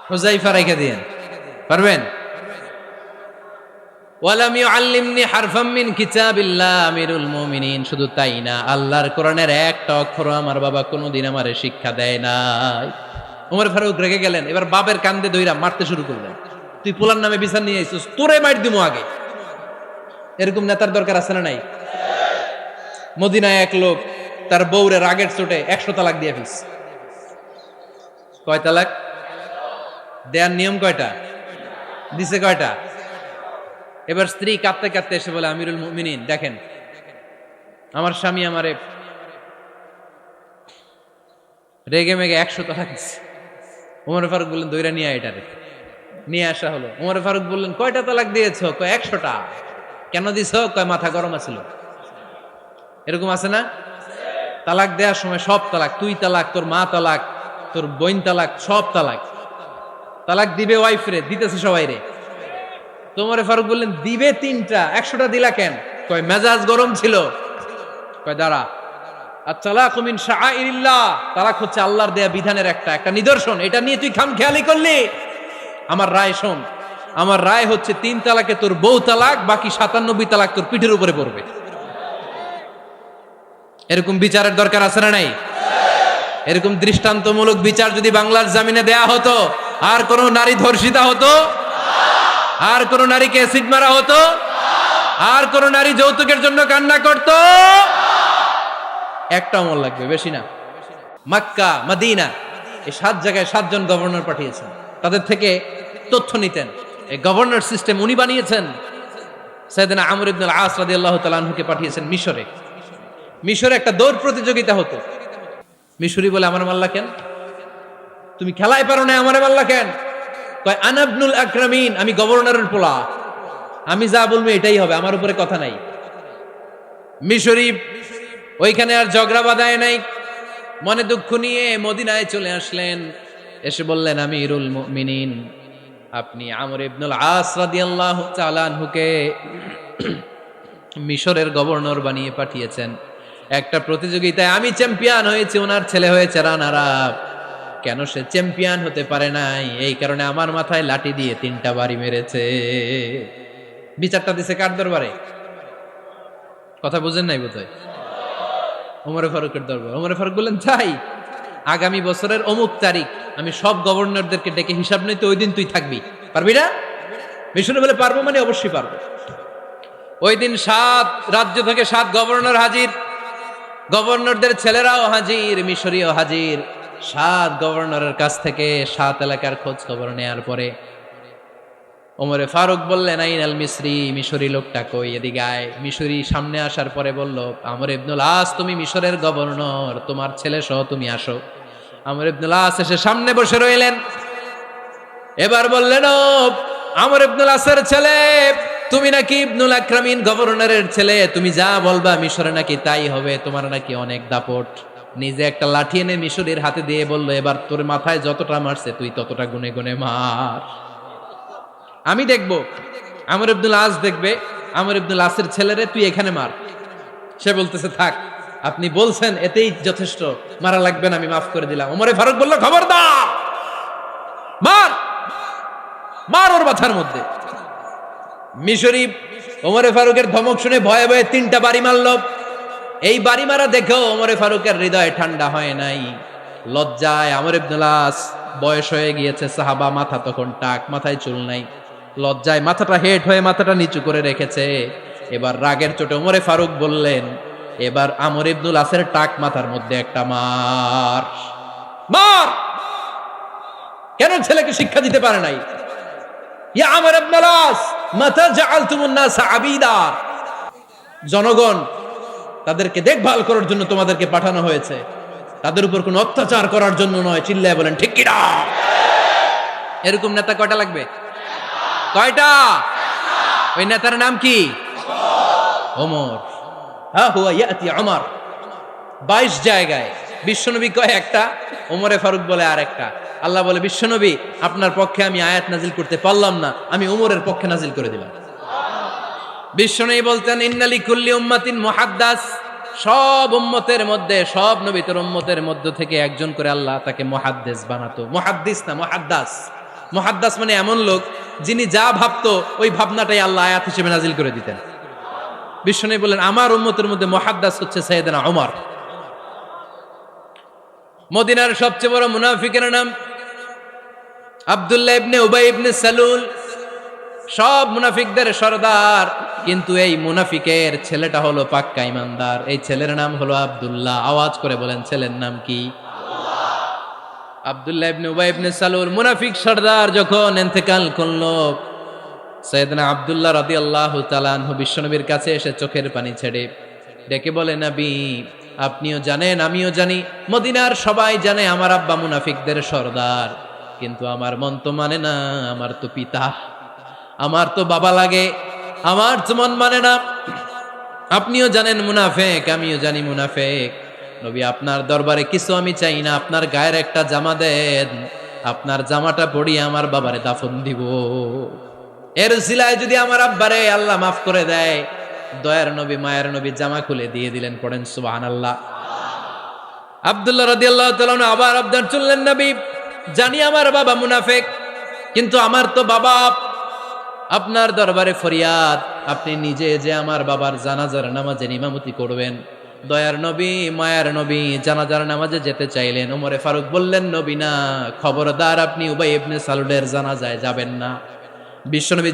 হুযায়ফা রেখে দিয়েন, পারবেন? ওয়ালাম ইউআল্লিমনি হারফাম মিন কিতাবিল্লাহ, আমিরুল মুমিনিন শুধু তাই না, আল্লাহর কোরআনের একটা অক্ষর আমার বাবা কোনোদিন আমারে শিক্ষা দেয় নাই। ওমর ফারুক রেগে গেলেন, এবার বাবার কান্দে ধইরা মারতে শুরু করলেন। তুই পোলার নামে বিচার নিয়ে আইছিস, তোরে মার দিমু আগে। এরকম নেতার দরকার আছে না নাই? মদিনায় এক লোক তার বউরে রাগের চোটে 100 তালাক দিয়ে ফেলছে। কয় তালাক দেয়ার নিয়ম কয়টা? দিছে কয়টা? এবার স্ত্রী কাঁদতে কাঁদতে এসে বলে, আমিরুল মুমিনিন দেখেন, আমার স্বামী আমারে রেগে মেগে 100 তালাক দিচ্ছে। ওমর ফারুক বললেন, দইরা নিয়ে আয় এটারে। নিয়ে আসা হলো। ওমর ফারুক বললেন, কয়টা তালাক দিয়েছো? কয় 100টা। কেন দিছো? কয় মাথা গরম আছিল। এরকম আছে না? তালাক দেওয়ার সময় সব তালাক, তুই তালাক, তোর মা তালাক, তোর বোন তালাক, সব তালাক। তালাক দিবে ওয়াইফ রে, দিতেছে সবাই রে। ওমর ফারুক বললেন, দিবে 3টা, 100টা দিলা কেন? কয় মেজাজ গরম ছিল। কয় দাঁড়া, আত-তালাকু মিন শাআইরিল্লাহ, তালাক হচ্ছে আল্লাহর দেয়া বিধানের একটা নিদর্শন, এটা নিয়ে তুই খামখেয়ালি করলি। আমার রায় শোন, আমার রায় হচ্ছে 3 তালাকে তোর বউ তালাক, বাকি 97 তালাক তোর পিঠের উপরে পড়বে। এরকম বিচারের দরকার আছে না নাই? এরকম দৃষ্টান্তমূলক বিচার যদি বাংলার জমিনে দেয়া হতো, আর কোন নারী ধর্ষিতা হতো? আর কোন নারীকে অ্যাসিড মারা হতো? আর কোন নারী যৌতুকের জন্য কান্না করত? একটা আমল লাগবে, বেশি না। মক্কা, মদিনা, এই 7 জায়গায় 7 জন গভর্নর পাঠিয়েছেন, তাদের থেকে তথ্য নিতেন। এই গভর্নর সিস্টেম উনি বানিয়েছেন। সাইয়েদনা আমর ইবনে আল-আস রাদিয়াল্লাহু তাআলা আনহুকে পাঠিয়েছেন মিশরে। মিশরে একটা দৌড় প্রতিযোগিতা হতো। মিশরি বলে, আমার মাল্লা কেন? তুমি খেলায় পারো না, আমারে মাল্লা কেন? কয় আনা ইবনুল আকরামিন, আমি গভর্নরের পোলা। আমি যা বলবো এটাই হবে, আমার উপরে কথা নাই। মিশরি ওইখানে আর ঝগড়া বাঁধায় নাই, মনে দুঃখ নিয়ে মদিনায় চলে আসলেন। এসে বললেন, আমিরুল মুমিনিন, আপনি আমর ইবনুল আস রাদিয়াল্লাহু তাআলা আনহুকে মিশরের গভর্নর বানিয়ে পাঠিয়েছেন। একটা প্রতিযোগিতায় আমি চ্যাম্পিয়ন হয়েছি, ওনার ছেলে হয়েছে রানার আপ। কেন সে চ্যাম্পিয়ন হতে পারে নাই? এই কারণে আমার মাথায় লাঠি দিয়ে 3টা বাড়ি মেরেছে। বিচারটা দিছে কার দরবারে? কথা বুঝেন নাই বোধহয়? ওমর ফারুকের দরবার। ওমর ফারুক বললেন, তাই আগামী বছরের অমুক তারিখ আমি সব গভর্নরদেরকে ডেকে হিসাব নিতে, ওই দিন তুই থাকবি, পারবি না? মিশনে বলে পারবো, মানে অবশ্যই পারবো। ওই দিন 7 রাজ্য থেকে 7 গভর্নর হাজির, গভর্নরদের ছেলেরাও হাজির, মিশরীয় হাজির। 7 গভর্নরের কাছ থেকে 7 এলাকার খোঁজ খবর নেয়ার পরে ওমরে ফারুক বললেন, আইনাল মিসরি, মিশরি লোকটা কই, এদিকে আয়। মিশরি সামনে আসার পরে বলল, আমর ইবনুল আস, তুমি মিশরের গভর্নর, তোমার ছেলে সহ তুমি আসো। আমর ইবনুল আস এসে সামনে বসে রইলেন। এবার বললেন, ও আমর ইবনুল আসের ছেলে, তুমি নাকি ইবনুল আকরামিন গভর্নরের ছেলে, তুমি যা বলবা মিশরে নাকি তাই হবে, তোমার নাকি অনেক দাপট। নিজে একটা লাঠি এনে মিশরীর হাতে দিয়ে বলল, এবার তোর মাথায় যতটা মারছে তুই ততটা গুনে গুনে মার, আমি দেখবো। আমর ইবনুল আস দেখবে, আমর ইবনুল আসের ছেলেরে তুই এখানে মার। সে বলতেছে, থাক, আপনি বলছেন এতেই যথেষ্ট, মারা লাগবে না, আমি মাফ করে দিলাম। ওমরে ফারুক বলল, খবরদার, মার, মার ওর মাথার মধ্যে। মিশরি ওমরে ফারুকের ধমক শুনে ভয়ে ভয়ে 3টা বাড়ি মারল। এই বাড়ি মারা দেখেও ওমরে ফারুকের হৃদয় ঠান্ডা হয় নাই। লজ্জায় আমর ইবনুল আস, বয়স হয়ে গিয়েছে সাহাবা, মাথা তখন টাক, মাথায় চুল নাই, লজ্জায় মাথাটা হেট হয়ে মাথাটা নিচু করে রেখেছে। এবার রাগের চোটে ওমরে ফারুক বললেন, এবার আমর ইবনুল আসের টাক মাথার মধ্যে একটা মার, মার। কেন ছেলেকে শিক্ষা দিতে পারে নাই? ইয়া আমর ইবনুল আস, মাতা জাআলতুমুন নাস আবিদা, জনগণ তাদেরকে দেখভাল করার জন্য তোমাদেরকে পাঠানো হয়েছে, তাদের উপর কোনো অত্যাচার করার জন্য নয়। চিল্লায় বলেন ঠিক কি না? এরকম নেতা কয়টা লাগবে? কয়টা? ওই নেতার নাম কি? ওমর। হা হুয়া ইয়াতি ওমর। 22 জায়গায় বিশ্বনবী কয় একটা, ওমরে ফারুক বলে আর একটা। আল্লাহ বলে, বিশ্বনবী আপনার পক্ষে আমি আয়াত নাজিল করতে পারলাম না, আমি ওমরের পক্ষে নাজিল করে দিলাম। বিশ্বনবী বলতেন, ইন্নালি কুল্লি উম্মাতিন মুহাদ্দাস, সব উম্মতের মধ্যে, সব নবীর উম্মতের মধ্য থেকে একজন করে আল্লাহ তাকে মুহাদ্দিস বানাতো। মুহাদ্দিস না, মুহাদ্দাস। মুহাদ্দাস মানে এমন লোক যিনি যা ভাবতো ওই ভাবনাটাই আল্লাহ আয়াত হিসেবে নাজিল করে দিতেন। বিশ্বনবী বলেন, আমার উম্মতের মধ্যে মুহাদ্দাস হচ্ছে সাইয়েদনা ওমর। মদিনার সবচেয়ে বড় মুনাফিকের নাম আব্দুল্লাহ ইবনে উবাই ইবনে সালুল, সব মুনাফিকদের সরদার। কিন্তু এই মুনাফিকের ছেলেটা হলো পাক্কা ইমানদার। এই ছেলের নাম হলো আব্দুল্লাহ। আওয়াজ করে বলেন, ছেলের নাম কি? আব্দুল্লাহ ইবনে উবাই ইবনে সালুল, মুনাফিক সরদার যখন ইন্তেকাল করলো, সাইয়েদনা আব্দুল্লাহ রাদিয়াল্লাহু তাআলা আনহু বিশ্বনবীর কাছে এসে চোখের পানি ছেড়ে ডেকে বলে, নবী আপনিও জানেন, আমিও জানি, মদিনার সবাই জানে আমার আব্বা মুনাফিকদের সরদার, কিন্তু আমার মন তো মানে না, আমার তো পিতা, আমার তো বাবা লাগে, আমার তো মন মানে না। আপনিও জানেন মুনাফিক, আমিও জানি মুনাফিক। নবী আপনার দরবারে কিছু আমি চাই না, আপনার গায়ের একটা জামা দেন, আপনার জামাটা পরিয়ে আমার বাবারে দাফন দিব। এর উসিলায় যদি আমার আব্বারে আল্লাহ মাফ করে দেয়, দয়ার নবী মায়ের নবী জামা খুলে দিয়ে দিলেন। পড়েন সুবহানাল্লাহ। আব্দুল্লাহ রাদিয়াল্লাহু তাআলা আবার আবদার চললেন, নবী জানি আমার বাবা মুনাফিক, কিন্তু আমার তো বাবা, আপনার দরবারে ফরিয়াদ, আপনি নিজে যে আমার বাবার জানাজার নামাজের ইমামতি করবেন। দয়ার নবী মায়ার নবী জানাজার নামাজে যেতে চাইলেন। ওমরে ফারুক বললেন, নবী না, খবরদার, আপনি উবাই ইবনে সালুলের জানাজায় যাবেন না। বিশ্বনবী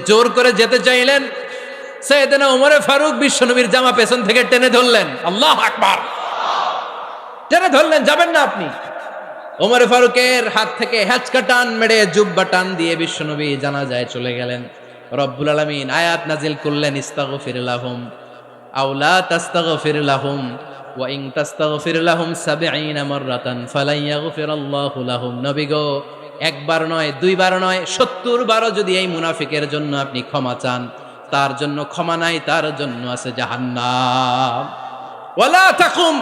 জোর করে যেতে চাইলেন। সাইয়েদনা ওমরে ফারুক বিশ্বনবীর জামা পেছন থেকে টেনে ধরলেন। আল্লাহু আকবার। টেনে ধরলেন, যাবেন না আপনি। ওমরে ফারুকের হাত থেকে হ্যাচকা টান মেরে জুব্বা টান দিয়ে বিশ্বনবী জানাজায় চলে গেলেন। রব্বুল আলামিন আয়াত নাজিল করলেন, ইস্তাগফির লাহুম আও লা তাস্তাগফির লাহুম ওয়া ইন তাস্তাগফির লাহুম 70 মাররাতান ফালান ইয়াগফিরাল্লাহু লাহুম। নবী গো, একবার নয়, দুইবার নয়, 70 বারও যদি এই মুনাফিকের জন্য আপনি ক্ষমা চান, তার জন্য ক্ষমা নাই, তার জন্য আছে জাহান্নাম। ওয়ালা তাকুম,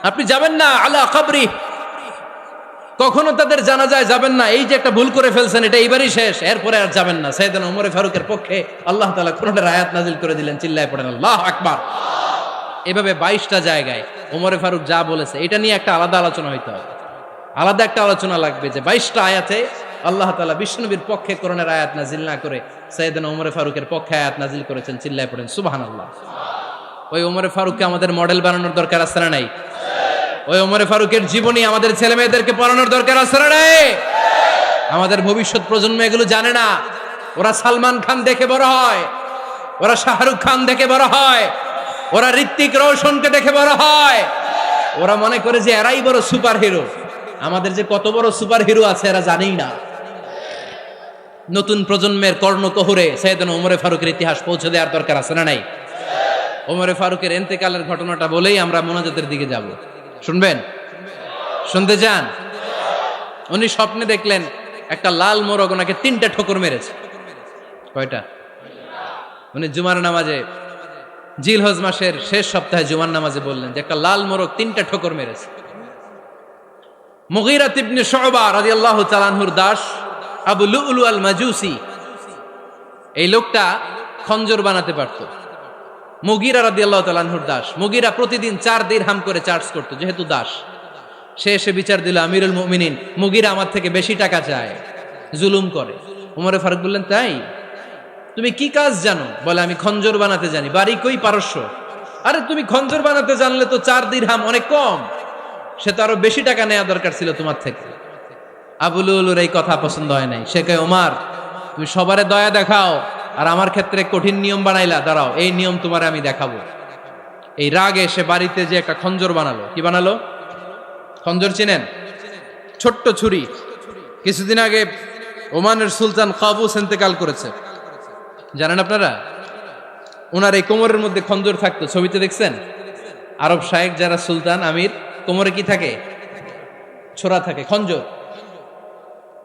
আপনি যাবেন না আলা কবরি, কখনো তাদের জানাজায় যাবেন না। এই যে একটা ভুল করে ফেলছেন, এটা এইবারই শেষ, এরপরে আর যাবেন না। সাইয়েদনা ওমর ফারুকের পক্ষে আল্লাহ তাআলা কোরআনের আয়াত নাজিল করে দিলেন, চিল্লায় পড়েন আল্লাহু আকবার। এভাবে 22টা জায়গায় ওমর ফারুক যা বলেছে এটা নিয়ে একটা আলাদা আলোচনা হইতে হবে, আলাদা একটা আলোচনা লাগবে যে 22টা আয়াতে আল্লাহ তাআলা বিশ্বনবীর পক্ষে কোরআনের আয়াত নাজিল না করে সাইয়েদনা ওমর ফারুকের পক্ষে আয়াত নাজিল করেছেন, চিল্লায় পড়েন সুবহানাল্লাহ। ওই ওমর ফারুককে আমাদের মডেল বানানোর দরকার আছে না নাই? ওই ওমর ফারুকের জীবনী আমাদের ছেলে মেয়েদেরকে পড়ানোর দরকার আছে না নাই? আমাদের ভবিষ্যৎ প্রজন্ম এগুলো জানে না। ওরা সালমান খান দেখে বড় হয়, ওরা শাহরুখ খান দেখে বড় হয়, ওরা ঋত্বিক রোশনকে দেখে বড় হয়, ওরা মনে করে যে এরাই বড় সুপার হিরো। আমাদের যে কত বড় সুপার হিরো আছে এরা জানেই না। নতুন প্রজন্মের কর্ণকহুরে সাইয়েদনা ওমর ফারুকের ইতিহাস পৌঁছে দেওয়ার দরকার আছে না নাই? ওমর ফারুকের ইন্তেকালের ঘটনাটা বলেই আমরা মোনাজাতের দিকে যাব। শুনবেন? শুনতে চান? উনি স্বপ্নে দেখলেন একটা লাল মোরগ ওনাকে 3টা ঠোকর মেরেছে। কয়টা? উনি জুমার নামাজে, জিলহজ মাসের শেষ সপ্তাহে জুমার নামাজে বললেন যে একটা লাল মোরগ 3টা ঠোকর মেরেছে। মুগীরা ইবনে শুবা রাদিয়াল্লাহু তাআলা আনহুর দাস আবু লুলু আল মাজুসি, এই লোকটা খঞ্জর বানাতে পারত। মুগীরা রাদিয়াল্লাহু তাআলা আনহুর দাস। মুগীরা প্রতিদিন 4 দিরহাম করে চার্জ করত, যেহেতু দাস। সে এসে বিচার দিল, আমিরুল মুমিনিন, মুগীরা আমার থেকে বেশি টাকা চায়, জুলুম করে। ওমর ফারুক বললেন, তাই? তুমি কি কাজ জানো? বলে, আমি খঞ্জর বানাতে জানি। বাড়ি কই? পারস্য। আরে তুমি খঞ্জর বানাতে জানলে তো 4 দিরহাম অনেক কম, সে তো আরো বেশি টাকা নেওয়া দরকার ছিল তোমার থেকে। আবু লুলুর এই কথা পছন্দ হয় নাই। সে কয়, ওমর তুমি সবারে দয়া দেখাও আর আমার ক্ষেত্রে কঠিন নিয়ম বানাইলা, দাঁড়াও এই নিয়ম তোমারে আমি দেখাবো। এই রাগে সে বাড়িতে যে একটা খঞ্জর বানালো। কি বানালো? খঞ্জর চিনেন? ছোট্ট ছুরি। কিছুদিন আগে ওমানের সুলতান কাবুস ইন্তেকাল করেছে, জানেন আপনারা? ওনার এই কোমরের মধ্যে খঞ্জর থাকতো, ছবিতে দেখছেন? আরব শায়েখ যারা সুলতান আমির, কোমরে কি থাকে? ছোরা থাকে, খঞ্জর।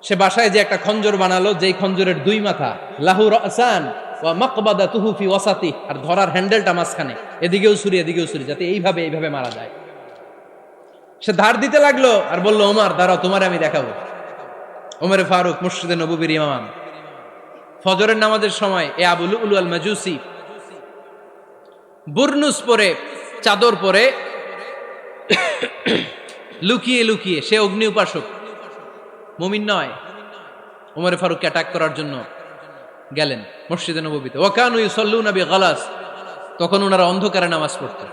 সে বাসায় যে একটা খঞ্জর বানালো, যেই খঞ্জরের 2 মাথা, লাহু রাসান ওয়া মাকবাদাতুহু ফি ওয়াসাতি, আর ধরার হ্যান্ডেলটা মাঝখানে, এদিকেও ছুরি এদিকেও ছুরি, যাতে এইভাবে এইভাবে মারা যায়। সে ধার দিতে লাগলো আর বলল, ওমর দাঁড়াও তোমারে আমি দেখাবো। ওমর ফারুক মসজিদে নববীর ইমাম, ফজরের নামাজের সময় এ আবু লুলু আল মাজুসি বুরনুস পরে, চাদর পরে, লুকিয়ে লুকিয়ে, সে অগ্নি উপাসক, মুমিন নয়। ওমর ফারুককে অ্যাটাক করার জন্য গেলেন মসজিদে নববীতে। ওয়াকানু ইউসাল্লুনা বিগালাস, তখন ওনারা অন্ধকারে নামাজ পড়তেন।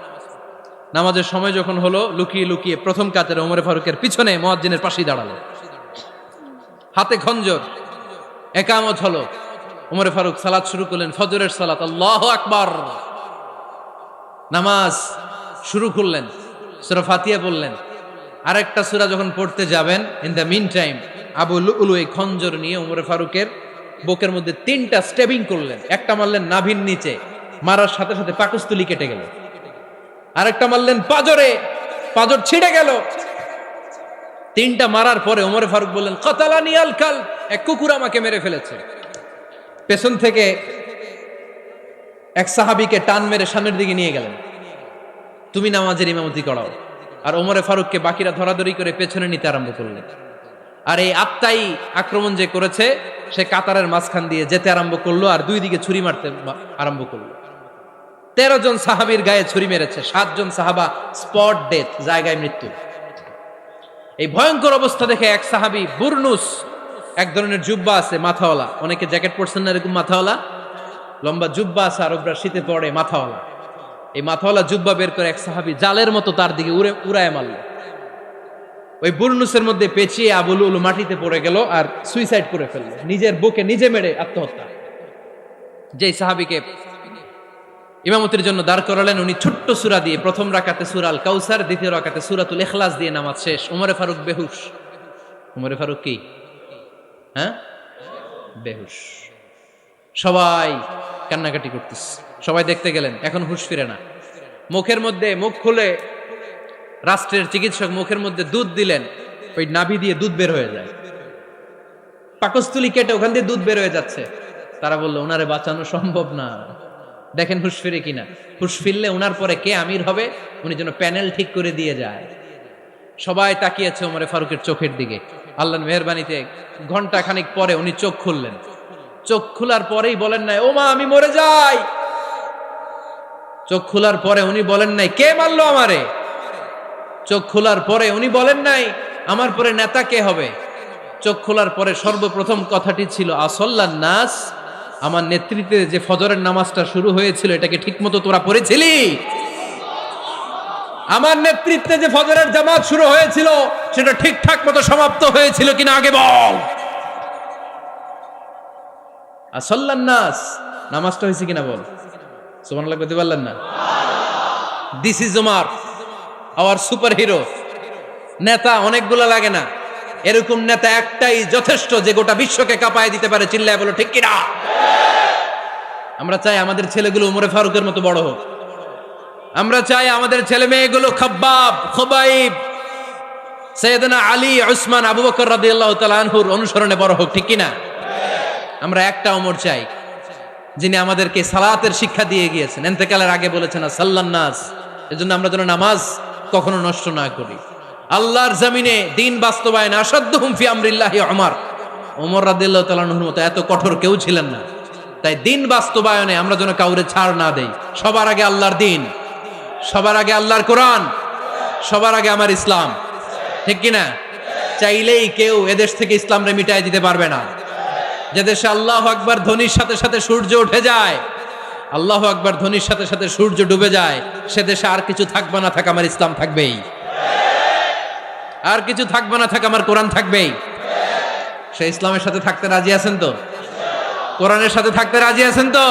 নামাজের সময় যখন হলো, লুকিয়ে লুকিয়ে প্রথম কাতারে ওমর ফারুকের পিছনে মুয়াজ্জিনের পাশেই দাঁড়ালো, হাতে খঞ্জর। একামত হলো, ওমর ফারুক সালাত শুরু করলেন, ফজরের সালাত, আল্লাহু আকবার। নামাজ শুরু করলেন, সূরা ফাতিহা বললেন। আরেকটা সূরা যখন পড়তে যাবেন, in the meantime Abu Lulu এই খঞ্জর নিয়ে ওমর ফারুকের বুকের মধ্যে 3টা স্টেবিং করলেন। একটা মারলেন নাভির নিচে, মারার সাথে সাথে পাকস্থলী কেটে গেল। আরেকটা মারলেন পাজরে, পাজর ছিঁড়ে গেল। 3টা মারার পরে ওমর ফারুক বললেন, কাতালানি আল কালব, এক কুকুর আমাকে মেরে ফেলেছে। পেছন থেকে এক সাহাবীকে টান মেরে সামনের দিকে নিয়ে গেলেন, তুমি নামাজের ইমামতি করাও। আর ওমর ফারুককে বাকিরা ধরাধরি করে পেছনে নিতে আরম্ভ করলেন। আর এই আত্মাই আক্রমণ যে করেছে, সে কাতারের মাঝখান দিয়ে যেতে আরম্ভ করলো আর 2 দিকে ছুরি মারতে আরম্ভ করলো। 13 জন সাহাবীর গায়ে ছুরি মেরেছে, 7 জন সাহাবা স্পট ডেথ, জায়গায় মৃত্যু। এই ভয়ঙ্কর অবস্থা দেখে এক সাহাবী বুরনুস, এক ধরনের জুব্বা আছে মাথাওয়ালা, অনেকে জ্যাকেট পরছেন না এরকম মাথাওয়ালা, লম্বা জুব্বা আছে, আরবরা শীতে পরে মাথাওয়ালা। এই মাথাওয়ালা জুব্বা বের করে এক সাহাবী জালের মতো তার দিকে উড়ায় মারল। ওই বুরনুসের মধ্যে পেঁচিয়ে আবু লুলু মাটিতে পড়ে গেল আর সুইসাইড করে ফেলল, নিজের বুকে নিজে মেরে আত্মহত্যা। যেই সাহাবীকে ইমামতির জন্য দাঁড় করালেন, উনি ছোট্ট সূরা দিয়ে প্রথম রাকাতে সূরা আল কাউসার, দ্বিতীয় রাকাতে সূরাতুল ইখলাস দিয়ে নামাজ শেষ। ওমর ফারুক বেহুশ। ওমর ফারুক কি? হ্যাঁ, বেহুশ। সবাই কান্নাকাটি করতেছে, সবাই দেখতে গেলেন, এখন হুঁশ ফিরে না। মুখের মধ্যে, মুখ খুলে রাষ্ট্রের চিকিৎসক মুখের মধ্যে দুধ দিলেন, ওই নাভি দিয়ে দুধ বের হয়ে যায়। পাকস্থলী কেটে ওখান দিয়ে দুধ বের হয়ে যাচ্ছে। তারা বললো ওনারে বাঁচানো সম্ভব না, দেখেন হুঁশ ফিরে কিনা। হুঁশ ফিরলে ওনার পরে কে আমির হবে, উনি যেন প্যানেল ঠিক করে দিয়ে যায়। সবাই তাকিয়েছে ওমরে ফারুকের চোখের দিকে। আল্লাহর মেহেরবানিতে ঘন্টা খানিক পরে উনি চোখ খুললেন। চোখ খোলার পরেই বলেন নাই, ও মা আমি মরে যাই। চোখ খোলার পরে উনি বলেন নাই, কে মারলো আমারে। চোখ খোলার পরে উনি বলেন নাই, আমার পরে নেতা কে হবে। চোখ খোলার পরে সর্বপ্রথম কথাটি ছিল, আসল্লান নাস, আমার নেতৃত্বে যে ফজরের নামাজটা শুরু হয়েছিল এটাকে ঠিকমতো তোরা পড়েছিলি? আমার নেতৃত্বে যে ফজরের জামাত শুরু হয়েছিল সেটা ঠিকঠাক মতো সমাপ্ত হয়েছিল কিনা আগে বল। আসল্লান নাস, নামাজটা হয়েছে কিনা বল। সুবহানাল্লাহ কইতে পারলেন না? This is Omar, hour super hero. নেতা অনেকগুলো লাগে না, এরকম নেতা একটাই যথেষ্ট যে গোটা বিশ্বকে কাঁপায় দিতে পারে। চিল্লায় বলো ঠিক কিনা। আমরা চাই আমাদের ছেলেগুলো ওমরে ফারুকের মতো বড় হোক। আমরা চাই আমাদের ছেলে মেয়েগুলো খাব্বাব, খুবাইব, সাইয়েদনা আলী, উসমান, আবু বকর রাদিয়াল্লাহু তাআলা আনহুর অনুসরণে বড় হোক, ঠিক কিনা। আমরা একটা ওমর চাই যিনি আমাদেরকে সালাতের শিক্ষা দিয়ে গিয়েছেন, ইন্তেকালের আগে বলেছেন সাল্লান নাস। এজন্য আমরা যেন নামাজ কখনো নষ্ট না করি। আল্লাহর জমিনে দিন বাস্তবায়ন আসাদ্দুহুম ফি আমরিল্লাহি ওমর রাদিয়াল্লাহু তাআলা আনহুর মতো এত কঠোর কেউ ছিলেন না। তাই দিন বাস্তবায়নে আমরা যেন কাউরে ছাড় না দেই। সবার আগে আল্লাহর দিন, সবার আগে আল্লাহর কোরআন, সবার আগে আমার ইসলাম, ঠিক কিনা। চাইলেই কেউ এদেশ থেকে ইসলামরে মিটাই দিতে পারবে না। যে দেশে আল্লাহু আকবার ধ্বনির সাথে সাথে সূর্য উঠে যায়, আল্লাহু আকবার ধ্বনির সাথে সাথে সূর্য ডুবে যায়, সে দেশে আর কিছু থাকবে না থাক আমার ইসলাম থাকবেই, আর কিছু থাকবে না থাক আমার কোরআন থাকবেই। সে ইসলামের সাথে থাকতে রাজি আছেন তো? কোরআনের সাথে থাকতে রাজি আছেন তো?